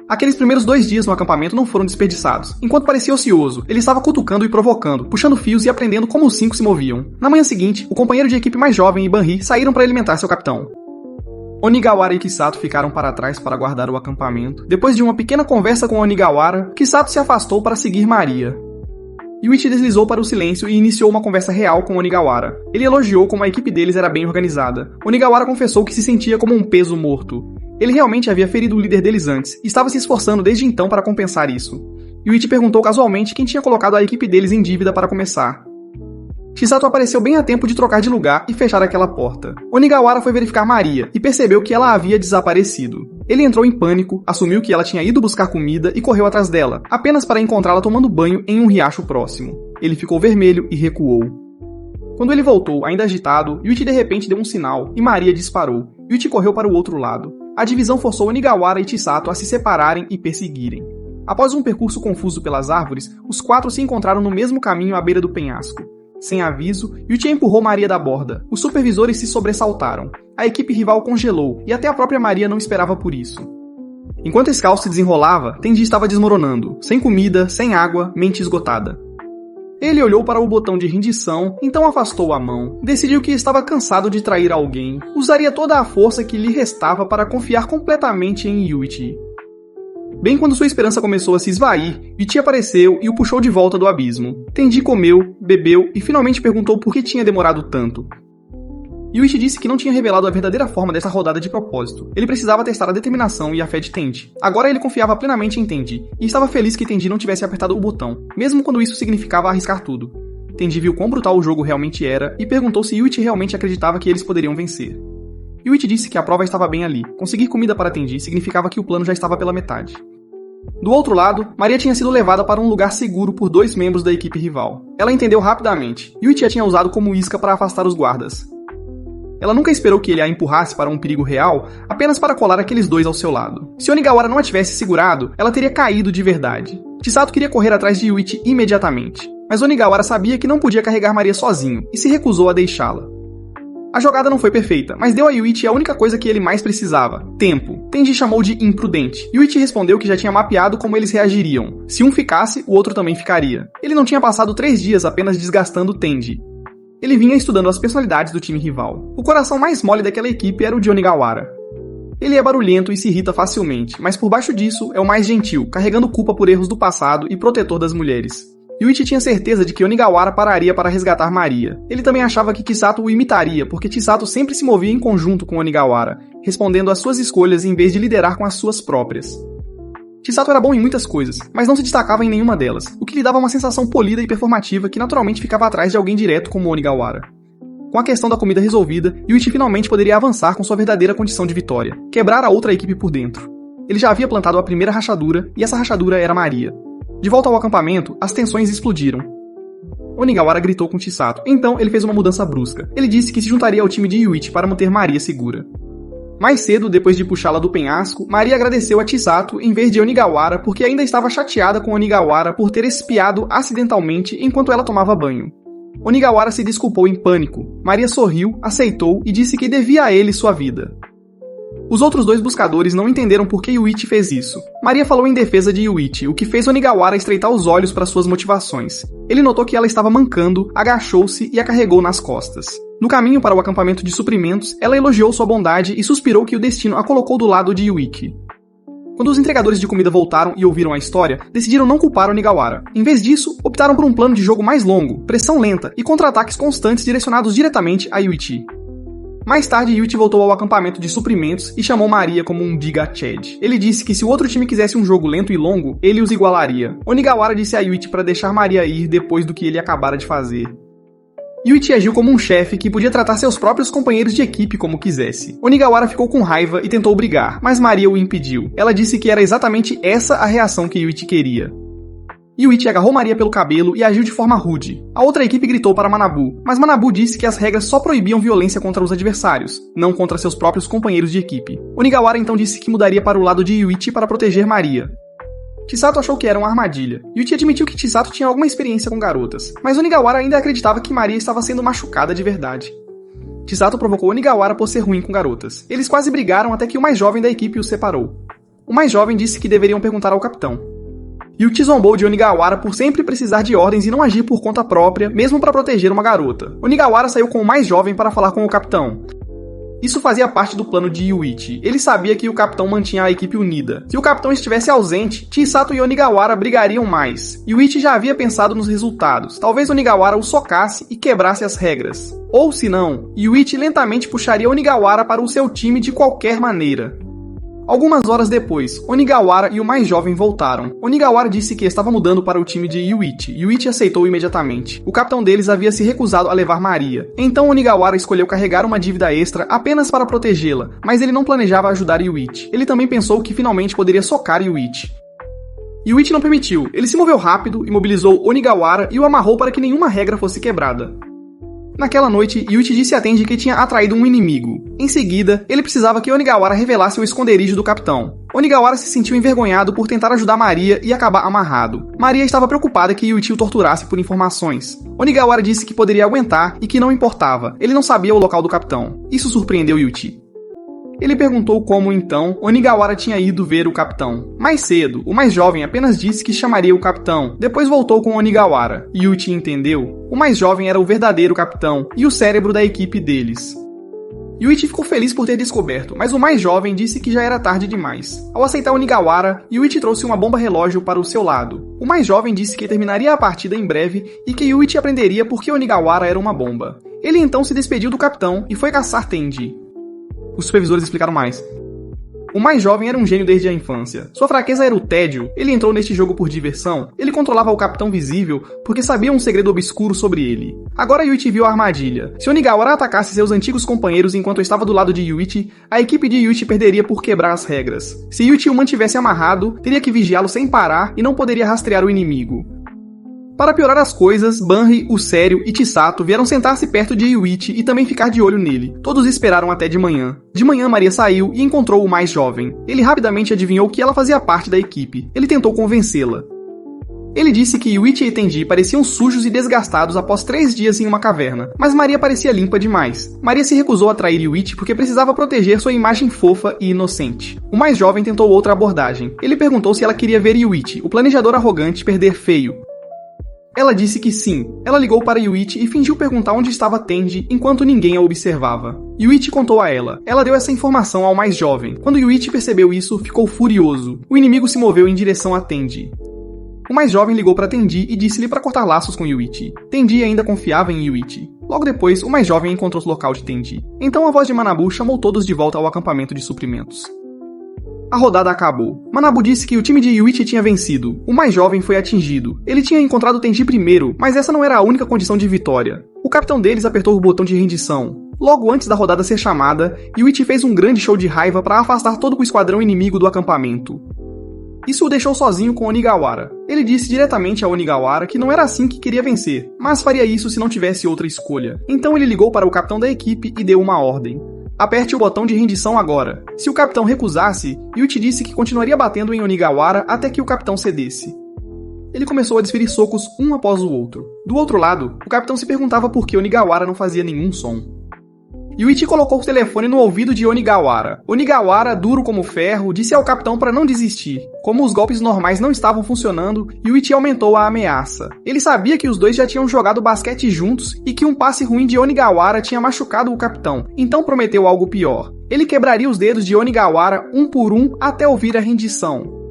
Aqueles primeiros 2 dias no acampamento não foram desperdiçados. Enquanto parecia ocioso, ele estava cutucando e provocando, puxando fios e aprendendo como os 5 se moviam. Na manhã seguinte, o companheiro de equipe mais jovem e Banri saíram para alimentar seu capitão. Onigawara e Kisato ficaram para trás para guardar o acampamento. Depois de uma pequena conversa com Onigawara, Kisato se afastou para seguir Maria. Yuichi deslizou para o silêncio e iniciou uma conversa real com Onigawara. Ele elogiou como a equipe deles era bem organizada. Onigawara confessou que se sentia como um peso morto. Ele realmente havia ferido o líder deles antes, e estava se esforçando desde então para compensar isso. Yuichi perguntou casualmente quem tinha colocado a equipe deles em dívida para começar. Chisato apareceu bem a tempo de trocar de lugar e fechar aquela porta. Onigawara foi verificar Maria e percebeu que ela havia desaparecido. Ele entrou em pânico, assumiu que ela tinha ido buscar comida e correu atrás dela, apenas para encontrá-la tomando banho em um riacho próximo. Ele ficou vermelho e recuou. Quando ele voltou, ainda agitado, Yuichi de repente deu um sinal e Maria disparou. Yuichi correu para o outro lado. A divisão forçou Onigawara e Chisato a se separarem e perseguirem. Após um percurso confuso pelas árvores, os 4 se encontraram no mesmo caminho à beira do penhasco. Sem aviso, Yuichi empurrou Maria da borda. Os supervisores se sobressaltaram. A equipe rival congelou, e até a própria Maria não esperava por isso. Enquanto esse caos se desenrolava, Tenji estava desmoronando, sem comida, sem água, mente esgotada. Ele olhou para o botão de rendição, então afastou a mão. Decidiu que estava cansado de trair alguém. Usaria toda a força que lhe restava para confiar completamente em Yuichi. Bem quando sua esperança começou a se esvair, Yuichi apareceu e o puxou de volta do abismo. Tenji comeu, bebeu e finalmente perguntou por que tinha demorado tanto. Yuichi disse que não tinha revelado a verdadeira forma dessa rodada de propósito. Ele precisava testar a determinação e a fé de Tenji. Agora ele confiava plenamente em Tenji, e estava feliz que Tenji não tivesse apertado o botão, mesmo quando isso significava arriscar tudo. Tenji viu quão brutal o jogo realmente era e perguntou se Yuichi realmente acreditava que eles poderiam vencer. Yuichi disse que a prova estava bem ali. Conseguir comida para Tenji significava que o plano já estava pela metade. Do outro lado, Maria tinha sido levada para um lugar seguro por 2 membros da equipe rival. Ela entendeu rapidamente. Yuichi a tinha usado como isca para afastar os guardas. Ela nunca esperou que ele a empurrasse para um perigo real, apenas para colar aqueles 2 ao seu lado. Se Onigawara não a tivesse segurado, ela teria caído de verdade. Chisato queria correr atrás de Yuichi imediatamente, mas Onigawara sabia que não podia carregar Maria sozinho, e se recusou a deixá-la. A jogada não foi perfeita, mas deu a Yuichi a única coisa que ele mais precisava: tempo. Tenji chamou de imprudente. Yuichi respondeu que já tinha mapeado como eles reagiriam. Se um ficasse, o outro também ficaria. Ele não tinha passado 3 dias apenas desgastando Tenji. Ele vinha estudando as personalidades do time rival. O coração mais mole daquela equipe era o de Onigawara. Ele é barulhento e se irrita facilmente, mas por baixo disso é o mais gentil, carregando culpa por erros do passado e protetor das mulheres. Yuichi tinha certeza de que Onigawara pararia para resgatar Maria. Ele também achava que Kisato o imitaria, porque Chisato sempre se movia em conjunto com Onigawara, respondendo às suas escolhas em vez de liderar com as suas próprias. Chisato era bom em muitas coisas, mas não se destacava em nenhuma delas, o que lhe dava uma sensação polida e performativa que naturalmente ficava atrás de alguém direto como Onigawara. Com a questão da comida resolvida, Yuichi finalmente poderia avançar com sua verdadeira condição de vitória, quebrar a outra equipe por dentro. Ele já havia plantado a primeira rachadura, e essa rachadura era Maria. De volta ao acampamento, as tensões explodiram. Onigawara gritou com Chisato, então ele fez uma mudança brusca. Ele disse que se juntaria ao time de Yuichi para manter Maria segura. Mais cedo, depois de puxá-la do penhasco, Maria agradeceu a Chisato em vez de Onigawara porque ainda estava chateada com Onigawara por ter espiado acidentalmente enquanto ela tomava banho. Onigawara se desculpou em pânico. Maria sorriu, aceitou e disse que devia a ele sua vida. Os outros 2 buscadores não entenderam por que Yuichi fez isso. Maria falou em defesa de Yuichi, o que fez Onigawara estreitar os olhos para suas motivações. Ele notou que ela estava mancando, agachou-se e a carregou nas costas. No caminho para o acampamento de suprimentos, ela elogiou sua bondade e suspirou que o destino a colocou do lado de Yuichi. Quando os entregadores de comida voltaram e ouviram a história, decidiram não culpar Onigawara. Em vez disso, optaram por um plano de jogo mais longo, pressão lenta e contra-ataques constantes direcionados diretamente a Yuichi. Mais tarde, Yuichi voltou ao acampamento de suprimentos e chamou Maria como um Diga-Chad. Ele disse que se o outro time quisesse um jogo lento e longo, ele os igualaria. Onigawara disse a Yuichi para deixar Maria ir depois do que ele acabara de fazer. Yuichi agiu como um chefe que podia tratar seus próprios companheiros de equipe como quisesse. Onigawara ficou com raiva e tentou brigar, mas Maria o impediu. Ela disse que era exatamente essa a reação que Yuichi queria. Yuichi agarrou Maria pelo cabelo e agiu de forma rude. A outra equipe gritou para Manabu, mas Manabu disse que as regras só proibiam violência contra os adversários, não contra seus próprios companheiros de equipe. Onigawara então disse que mudaria para o lado de Yuichi para proteger Maria. Chisato achou que era uma armadilha. Yuichi admitiu que Chisato tinha alguma experiência com garotas, mas Onigawara ainda acreditava que Maria estava sendo machucada de verdade. Chisato provocou Onigawara por ser ruim com garotas. Eles quase brigaram até que o mais jovem da equipe os separou. O mais jovem disse que deveriam perguntar ao capitão. Yuichi zombou de Onigawara por sempre precisar de ordens e não agir por conta própria, mesmo para proteger uma garota. Onigawara saiu com o mais jovem para falar com o capitão. Isso fazia parte do plano de Yuichi. Ele sabia que o capitão mantinha a equipe unida. Se o capitão estivesse ausente, Chisato e Onigawara brigariam mais. Yuichi já havia pensado nos resultados. Talvez Onigawara o socasse e quebrasse as regras. Ou, se não, Yuichi lentamente puxaria Onigawara para o seu time de qualquer maneira. Algumas horas depois, Onigawara e o mais jovem voltaram. Onigawara disse que estava mudando para o time de Yuichi. Yuichi aceitou imediatamente. O capitão deles havia se recusado a levar Maria. Então Onigawara escolheu carregar uma dívida extra apenas para protegê-la, mas ele não planejava ajudar Yuichi. Ele também pensou que finalmente poderia socar Yuichi. Yuichi não permitiu. Ele se moveu rápido, imobilizou Onigawara e o amarrou para que nenhuma regra fosse quebrada. Naquela noite, Yuichi disse a Tenji que tinha atraído um inimigo. Em seguida, ele precisava que Onigawara revelasse o esconderijo do capitão. Onigawara se sentiu envergonhado por tentar ajudar Maria e acabar amarrado. Maria estava preocupada que Yuichi o torturasse por informações. Onigawara disse que poderia aguentar e que não importava. Ele não sabia o local do capitão. Isso surpreendeu Yuichi. Ele perguntou como, então, Onigawara tinha ido ver o capitão. Mais cedo, o mais jovem apenas disse que chamaria o capitão, depois voltou com Onigawara. Yuichi entendeu. O mais jovem era o verdadeiro capitão e o cérebro da equipe deles. Yuichi ficou feliz por ter descoberto, mas o mais jovem disse que já era tarde demais. Ao aceitar Onigawara, Yuichi trouxe uma bomba relógio para o seu lado. O mais jovem disse que terminaria a partida em breve e que Yuichi aprenderia por que Onigawara era uma bomba. Ele então se despediu do capitão e foi caçar Tenji. Os supervisores explicaram mais. O mais jovem era um gênio desde a infância. Sua fraqueza era o tédio. Ele entrou neste jogo por diversão. Ele controlava o capitão visível porque sabia um segredo obscuro sobre ele. Agora Yuichi viu a armadilha. Se Onigawara atacasse seus antigos companheiros enquanto estava do lado de Yuichi, a equipe de Yuichi perderia por quebrar as regras. Se Yuichi o mantivesse amarrado, teria que vigiá-lo sem parar e não poderia rastrear o inimigo. Para piorar as coisas, Banri, o Sério e Chisato vieram sentar-se perto de Yuichi e também ficar de olho nele. Todos esperaram até de manhã. De manhã, Maria saiu e encontrou o mais jovem. Ele rapidamente adivinhou que ela fazia parte da equipe. Ele tentou convencê-la. Ele disse que Yuichi e Tenji pareciam sujos e desgastados após 3 dias em uma caverna, mas Maria parecia limpa demais. Maria se recusou a trair Yuichi porque precisava proteger sua imagem fofa e inocente. O mais jovem tentou outra abordagem. Ele perguntou se ela queria ver Yuichi, o planejador arrogante, perder feio. Ela disse que sim. Ela ligou para Yuichi e fingiu perguntar onde estava Tenji enquanto ninguém a observava. Yuichi contou a ela. Ela deu essa informação ao mais jovem. Quando Yuichi percebeu isso, ficou furioso. O inimigo se moveu em direção a Tenji. O mais jovem ligou para Tenji e disse-lhe para cortar laços com Yuichi. Tenji ainda confiava em Yuichi. Logo depois, o mais jovem encontrou o local de Tenji. Então a voz de Manabu chamou todos de volta ao acampamento de suprimentos. A rodada acabou. Manabu disse que o time de Yuichi tinha vencido. O mais jovem foi atingido. Ele tinha encontrado Tenji primeiro, mas essa não era a única condição de vitória. O capitão deles apertou o botão de rendição. Logo antes da rodada ser chamada, Yuichi fez um grande show de raiva para afastar todo o esquadrão inimigo do acampamento. Isso o deixou sozinho com Onigawara. Ele disse diretamente a Onigawara que não era assim que queria vencer, mas faria isso se não tivesse outra escolha. Então ele ligou para o capitão da equipe e deu uma ordem. Aperte o botão de rendição agora. Se o capitão recusasse, Yuichi disse que continuaria batendo em Onigawara até que o capitão cedesse. Ele começou a desferir socos um após o outro. Do outro lado, o capitão se perguntava por que Onigawara não fazia nenhum som. Yuichi colocou o telefone no ouvido de Onigawara. Onigawara, duro como ferro, disse ao capitão para não desistir. Como os golpes normais não estavam funcionando, Yuichi aumentou a ameaça. Ele sabia que os dois já tinham jogado basquete juntos e que um passe ruim de Onigawara tinha machucado o capitão, então prometeu algo pior. Ele quebraria os dedos de Onigawara um por um até ouvir a rendição.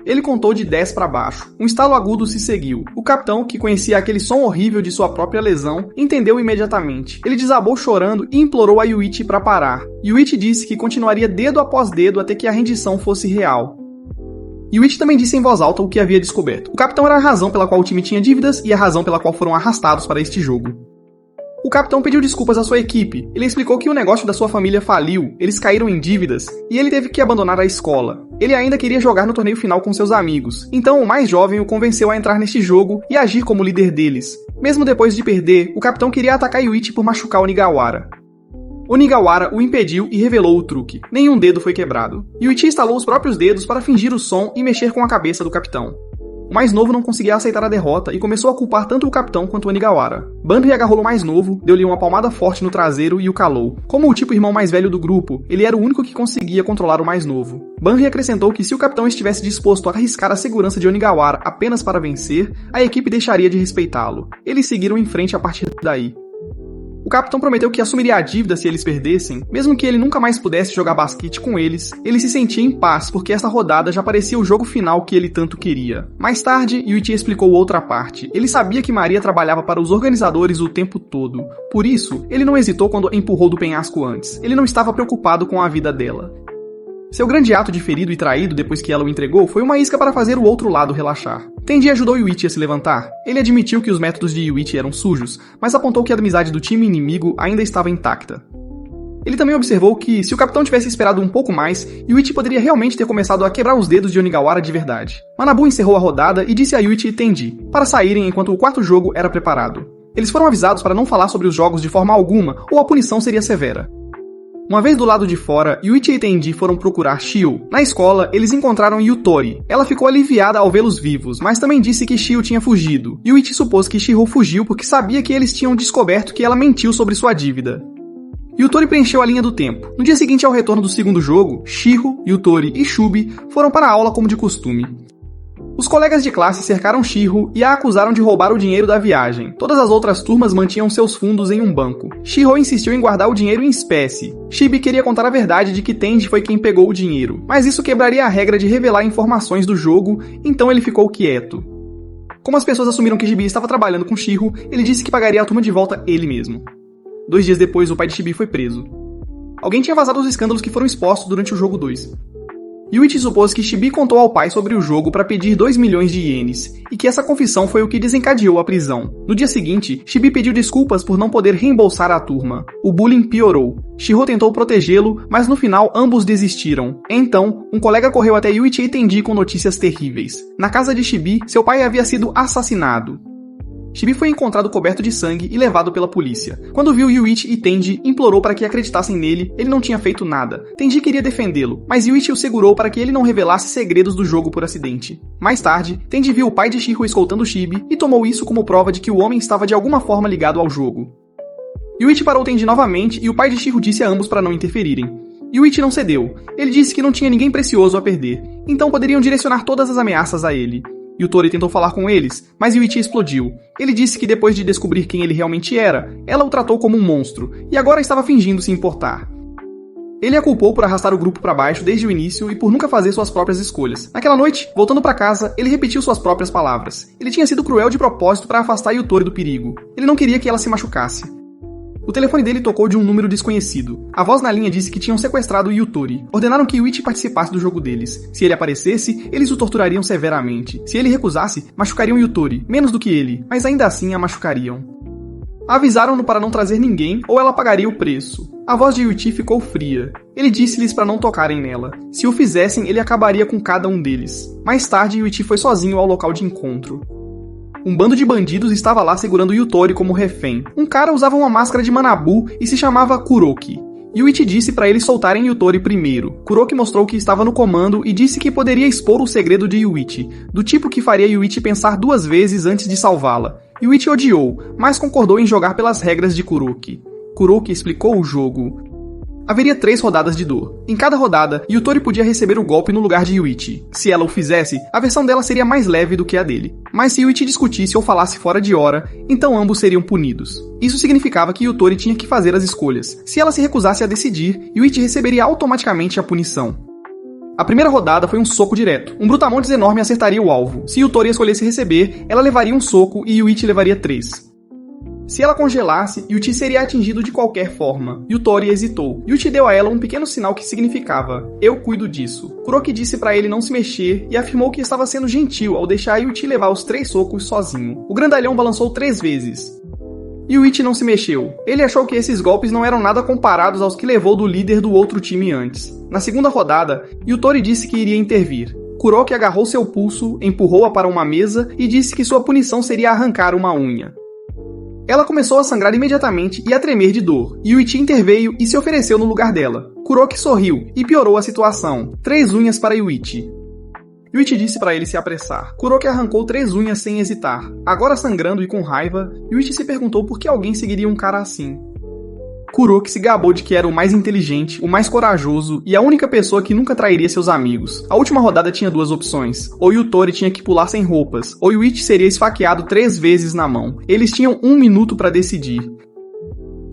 Ele contou de 10 para baixo. Um estalo agudo se seguiu. O capitão, que conhecia aquele som horrível de sua própria lesão, entendeu imediatamente. Ele desabou chorando e implorou a Yuichi para parar. Yuichi disse que continuaria dedo após dedo até que a rendição fosse real. Yuichi também disse em voz alta o que havia descoberto. O capitão era a razão pela qual o time tinha dívidas e a razão pela qual foram arrastados para este jogo. O capitão pediu desculpas à sua equipe. Ele explicou que o negócio da sua família faliu, eles caíram em dívidas e ele teve que abandonar a escola. Ele ainda queria jogar no torneio final com seus amigos, então o mais jovem o convenceu a entrar neste jogo e agir como líder deles. Mesmo depois de perder, o capitão queria atacar Yuichi por machucar Onigawara. Onigawara o impediu e revelou o truque. Nenhum dedo foi quebrado. Yuichi instalou os próprios dedos para fingir o som e mexer com a cabeça do capitão. O mais novo não conseguia aceitar a derrota e começou a culpar tanto o capitão quanto o Onigawara. Banri agarrou o mais novo, deu-lhe uma palmada forte no traseiro e o calou. Como o tipo irmão mais velho do grupo, ele era o único que conseguia controlar o mais novo. Banri acrescentou que se o capitão estivesse disposto a arriscar a segurança de Onigawara apenas para vencer, a equipe deixaria de respeitá-lo. Eles seguiram em frente a partir daí. O capitão prometeu que assumiria a dívida se eles perdessem, mesmo que ele nunca mais pudesse jogar basquete com eles. Ele se sentia em paz porque esta rodada já parecia o jogo final que ele tanto queria. Mais tarde, Yuichi explicou outra parte. Ele sabia que Maria trabalhava para os organizadores o tempo todo. Por isso, ele não hesitou quando a empurrou do penhasco antes. Ele não estava preocupado com a vida dela. Seu grande ato de ferido e traído depois que ela o entregou foi uma isca para fazer o outro lado relaxar. Tenji ajudou Yuichi a se levantar. Ele admitiu que os métodos de Yuichi eram sujos, mas apontou que a amizade do time inimigo ainda estava intacta. Ele também observou que, se o capitão tivesse esperado um pouco mais, Yuichi poderia realmente ter começado a quebrar os dedos de Onigawara de verdade. Manabu encerrou a rodada e disse a Yuichi e Tenji para saírem enquanto o quarto jogo era preparado. Eles foram avisados para não falar sobre os jogos de forma alguma ou a punição seria severa. Uma vez do lado de fora, Yuichi e Tenji foram procurar Shio. Na escola, eles encontraram Yutori. Ela ficou aliviada ao vê-los vivos, mas também disse que Shio tinha fugido. Yuichi supôs que Shiro fugiu porque sabia que eles tinham descoberto que ela mentiu sobre sua dívida. Yutori preencheu a linha do tempo. No dia seguinte ao retorno do segundo jogo, Shiro, Yutori e Shubi foram para a aula como de costume. Os colegas de classe cercaram Shiro e a acusaram de roubar o dinheiro da viagem. Todas as outras turmas mantinham seus fundos em um banco. Shiro insistiu em guardar o dinheiro em espécie. Shibi queria contar a verdade de que Tenji foi quem pegou o dinheiro, mas isso quebraria a regra de revelar informações do jogo, então ele ficou quieto. Como as pessoas assumiram que Shibi estava trabalhando com Shiro, ele disse que pagaria a turma de volta ele mesmo. 2 dias depois, o pai de Shibi foi preso. Alguém tinha vazado os escândalos que foram expostos durante o jogo 2. Yuichi supôs que Shibi contou ao pai sobre o jogo para pedir 2 milhões de ienes, e que essa confissão foi o que desencadeou a prisão. No dia seguinte, Shibi pediu desculpas por não poder reembolsar a turma. O bullying piorou. Shiro tentou protegê-lo, mas no final ambos desistiram. Então, um colega correu até Yuichi e Tenji com notícias terríveis. Na casa de Shibi, seu pai havia sido assassinado. Shibi foi encontrado coberto de sangue e levado pela polícia. Quando viu Yuichi e Tenji, implorou para que acreditassem nele, ele não tinha feito nada. Tenji queria defendê-lo, mas Yuichi o segurou para que ele não revelasse segredos do jogo por acidente. Mais tarde, Tenji viu o pai de Shiro escoltando Shibi e tomou isso como prova de que o homem estava de alguma forma ligado ao jogo. Yuichi parou Tenji novamente e o pai de Shiro disse a ambos para não interferirem. Yuichi não cedeu. Ele disse que não tinha ninguém precioso a perder, então poderiam direcionar todas as ameaças a ele. Yutori tentou falar com eles, mas Yuichi explodiu. Ele disse que depois de descobrir quem ele realmente era, ela o tratou como um monstro, e agora estava fingindo se importar. Ele a culpou por arrastar o grupo para baixo desde o início e por nunca fazer suas próprias escolhas. Naquela noite, voltando para casa, ele repetiu suas próprias palavras. Ele tinha sido cruel de propósito para afastar Yutori do perigo. Ele não queria que ela se machucasse. O telefone dele tocou de um número desconhecido. A voz na linha disse que tinham sequestrado Yutori. Ordenaram que Yuichi participasse do jogo deles. Se ele aparecesse, eles o torturariam severamente. Se ele recusasse, machucariam Yutori, menos do que ele, mas ainda assim a machucariam. Avisaram-no para não trazer ninguém ou ela pagaria o preço. A voz de Yuichi ficou fria. Ele disse-lhes para não tocarem nela. Se o fizessem, ele acabaria com cada um deles. Mais tarde, Yuichi foi sozinho ao local de encontro. Um bando de bandidos estava lá segurando Yutori como refém. Um cara usava uma máscara de Manabu e se chamava Kuroki. Yuichi disse para eles soltarem Yutori primeiro. Kuroki mostrou que estava no comando e disse que poderia expor o segredo de Yuichi, do tipo que faria Yuichi pensar 2 vezes antes de salvá-la. Yuichi odiou, mas concordou em jogar pelas regras de Kuroki. Kuroki explicou o jogo. Haveria 3 rodadas de dor. Em cada rodada, Yutori podia receber o golpe no lugar de Yuichi. Se ela o fizesse, a versão dela seria mais leve do que a dele. Mas se Yuichi discutisse ou falasse fora de hora, então ambos seriam punidos. Isso significava que Yutori tinha que fazer as escolhas. Se ela se recusasse a decidir, Yuichi receberia automaticamente a punição. A primeira rodada foi um soco direto. Um brutamontes enorme acertaria o alvo. Se Yutori escolhesse receber, ela levaria um soco e Yuichi levaria 3. Se ela congelasse, Yuichi seria atingido de qualquer forma. Yutori hesitou. Yuichi deu a ela um pequeno sinal que significava: eu cuido disso. Kuroki disse para ele não se mexer e afirmou que estava sendo gentil ao deixar Yuichi levar os 3 socos sozinho. O grandalhão balançou 3 vezes. Yuichi não se mexeu. Ele achou que esses golpes não eram nada comparados aos que levou do líder do outro time antes. Na segunda rodada, Yutori disse que iria intervir. Kuroki agarrou seu pulso, empurrou-a para uma mesa e disse que sua punição seria arrancar uma unha. Ela começou a sangrar imediatamente e a tremer de dor. Yuichi interveio e se ofereceu no lugar dela. Kuroki sorriu e piorou a situação. 3 unhas para Yuichi. Yuichi disse para ele se apressar. Kuroki arrancou 3 unhas sem hesitar. Agora sangrando e com raiva, Yuichi se perguntou por que alguém seguiria um cara assim. Kuroki se gabou de que era o mais inteligente, o mais corajoso e a única pessoa que nunca trairia seus amigos. A última rodada tinha 2 opções. Ou Yutori tinha que pular sem roupas, ou Yuichi seria esfaqueado 3 vezes na mão. Eles tinham 1 minuto para decidir.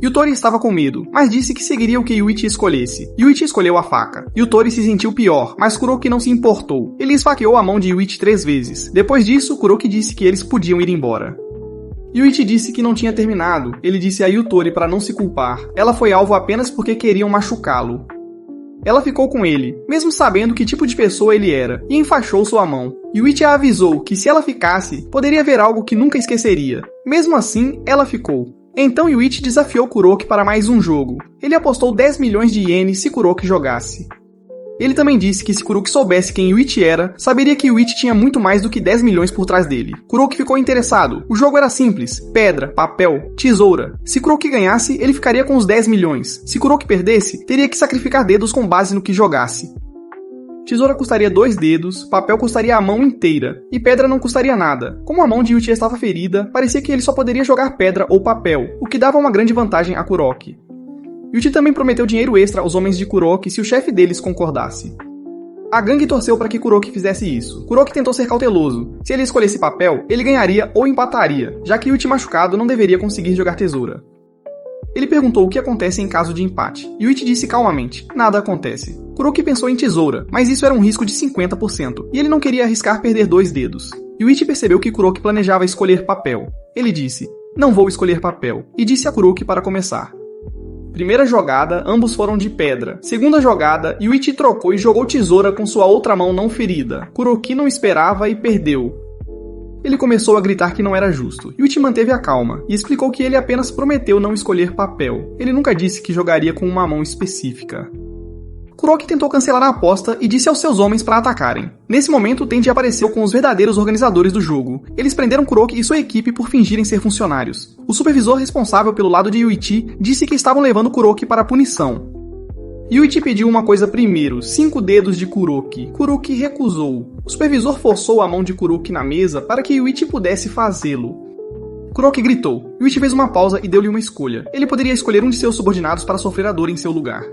Yutori estava com medo, mas disse que seguiria o que Yuichi escolhesse. Yuichi escolheu a faca. Yutori se sentiu pior, mas Kuroki não se importou. Ele esfaqueou a mão de Yuichi 3 vezes. Depois disso, Kuroki disse que eles podiam ir embora. Yuichi disse que não tinha terminado. Ele disse a Yutori para não se culpar. Ela foi alvo apenas porque queriam machucá-lo. Ela ficou com ele, mesmo sabendo que tipo de pessoa ele era, e enfaixou sua mão. Yuichi a avisou que se ela ficasse, poderia ver algo que nunca esqueceria. Mesmo assim, ela ficou. Então Yuichi desafiou Kuroki para mais um jogo. Ele apostou 10 milhões de ienes se Kuroki jogasse. Ele também disse que se Kuroki soubesse quem Yuichi era, saberia que Yuichi tinha muito mais do que 10 milhões por trás dele. Kuroki ficou interessado. O jogo era simples: pedra, papel, tesoura. Se Kuroki ganhasse, ele ficaria com os 10 milhões. Se Kuroki perdesse, teria que sacrificar dedos com base no que jogasse. Tesoura custaria 2 dedos, papel custaria a mão inteira, e pedra não custaria nada. Como a mão de Yuichi estava ferida, parecia que ele só poderia jogar pedra ou papel, o que dava uma grande vantagem a Kuroki. Yuichi também prometeu dinheiro extra aos homens de Kuroki se o chefe deles concordasse. A gangue torceu para que Kuroki fizesse isso. Kuroki tentou ser cauteloso. Se ele escolhesse papel, ele ganharia ou empataria, já que Yuichi machucado não deveria conseguir jogar tesoura. Ele perguntou o que acontece em caso de empate. Yuichi disse calmamente: nada acontece. Kuroki pensou em tesoura, mas isso era um risco de 50%, e ele não queria arriscar perder 2 dedos. Yuichi percebeu que Kuroki planejava escolher papel. Ele disse: não vou escolher papel, e disse a Kuroki para começar. Primeira jogada, ambos foram de pedra. Segunda jogada, Yuichi trocou e jogou tesoura com sua outra mão não ferida. Kuroki não esperava e perdeu. Ele começou a gritar que não era justo. Yuichi manteve a calma e explicou que ele apenas prometeu não escolher papel. Ele nunca disse que jogaria com uma mão específica. Kuroki tentou cancelar a aposta e disse aos seus homens para atacarem. Nesse momento, Tenji apareceu com os verdadeiros organizadores do jogo. Eles prenderam Kuroki e sua equipe por fingirem ser funcionários. O supervisor responsável pelo lado de Yuichi disse que estavam levando Kuroki para a punição. Yuichi pediu uma coisa primeiro: 5 dedos de Kuroki. Kuroki recusou. O supervisor forçou a mão de Kuroki na mesa para que Yuichi pudesse fazê-lo. Kuroki gritou. Yuichi fez uma pausa e deu-lhe uma escolha. Ele poderia escolher um de seus subordinados para sofrer a dor em seu lugar.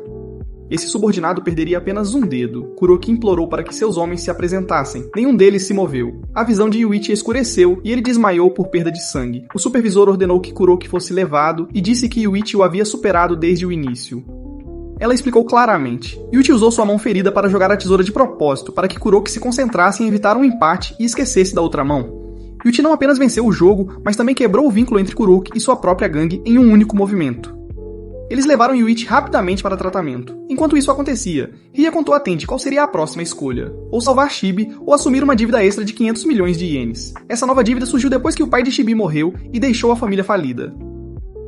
Esse subordinado perderia apenas um dedo. Kuroki implorou para que seus homens se apresentassem. Nenhum deles se moveu. A visão de Yuichi escureceu e ele desmaiou por perda de sangue. O supervisor ordenou que Kuroki fosse levado e disse que Yuichi o havia superado desde o início. Ela explicou claramente. Yuichi usou sua mão ferida para jogar a tesoura de propósito, para que Kuroki se concentrasse em evitar um empate e esquecesse da outra mão. Yuichi não apenas venceu o jogo, mas também quebrou o vínculo entre Kuroki e sua própria gangue em um único movimento. Eles levaram Yuichi rapidamente para tratamento. Enquanto isso acontecia, Ria contou a Tenji qual seria a próxima escolha: ou salvar Shibi, ou assumir uma dívida extra de 500 milhões de ienes. Essa nova dívida surgiu depois que o pai de Shibi morreu e deixou a família falida.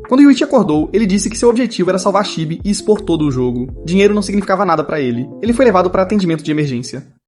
Quando Yuichi acordou, ele disse que seu objetivo era salvar Shibi e expor todo o jogo. Dinheiro não significava nada para ele. Ele foi levado para atendimento de emergência.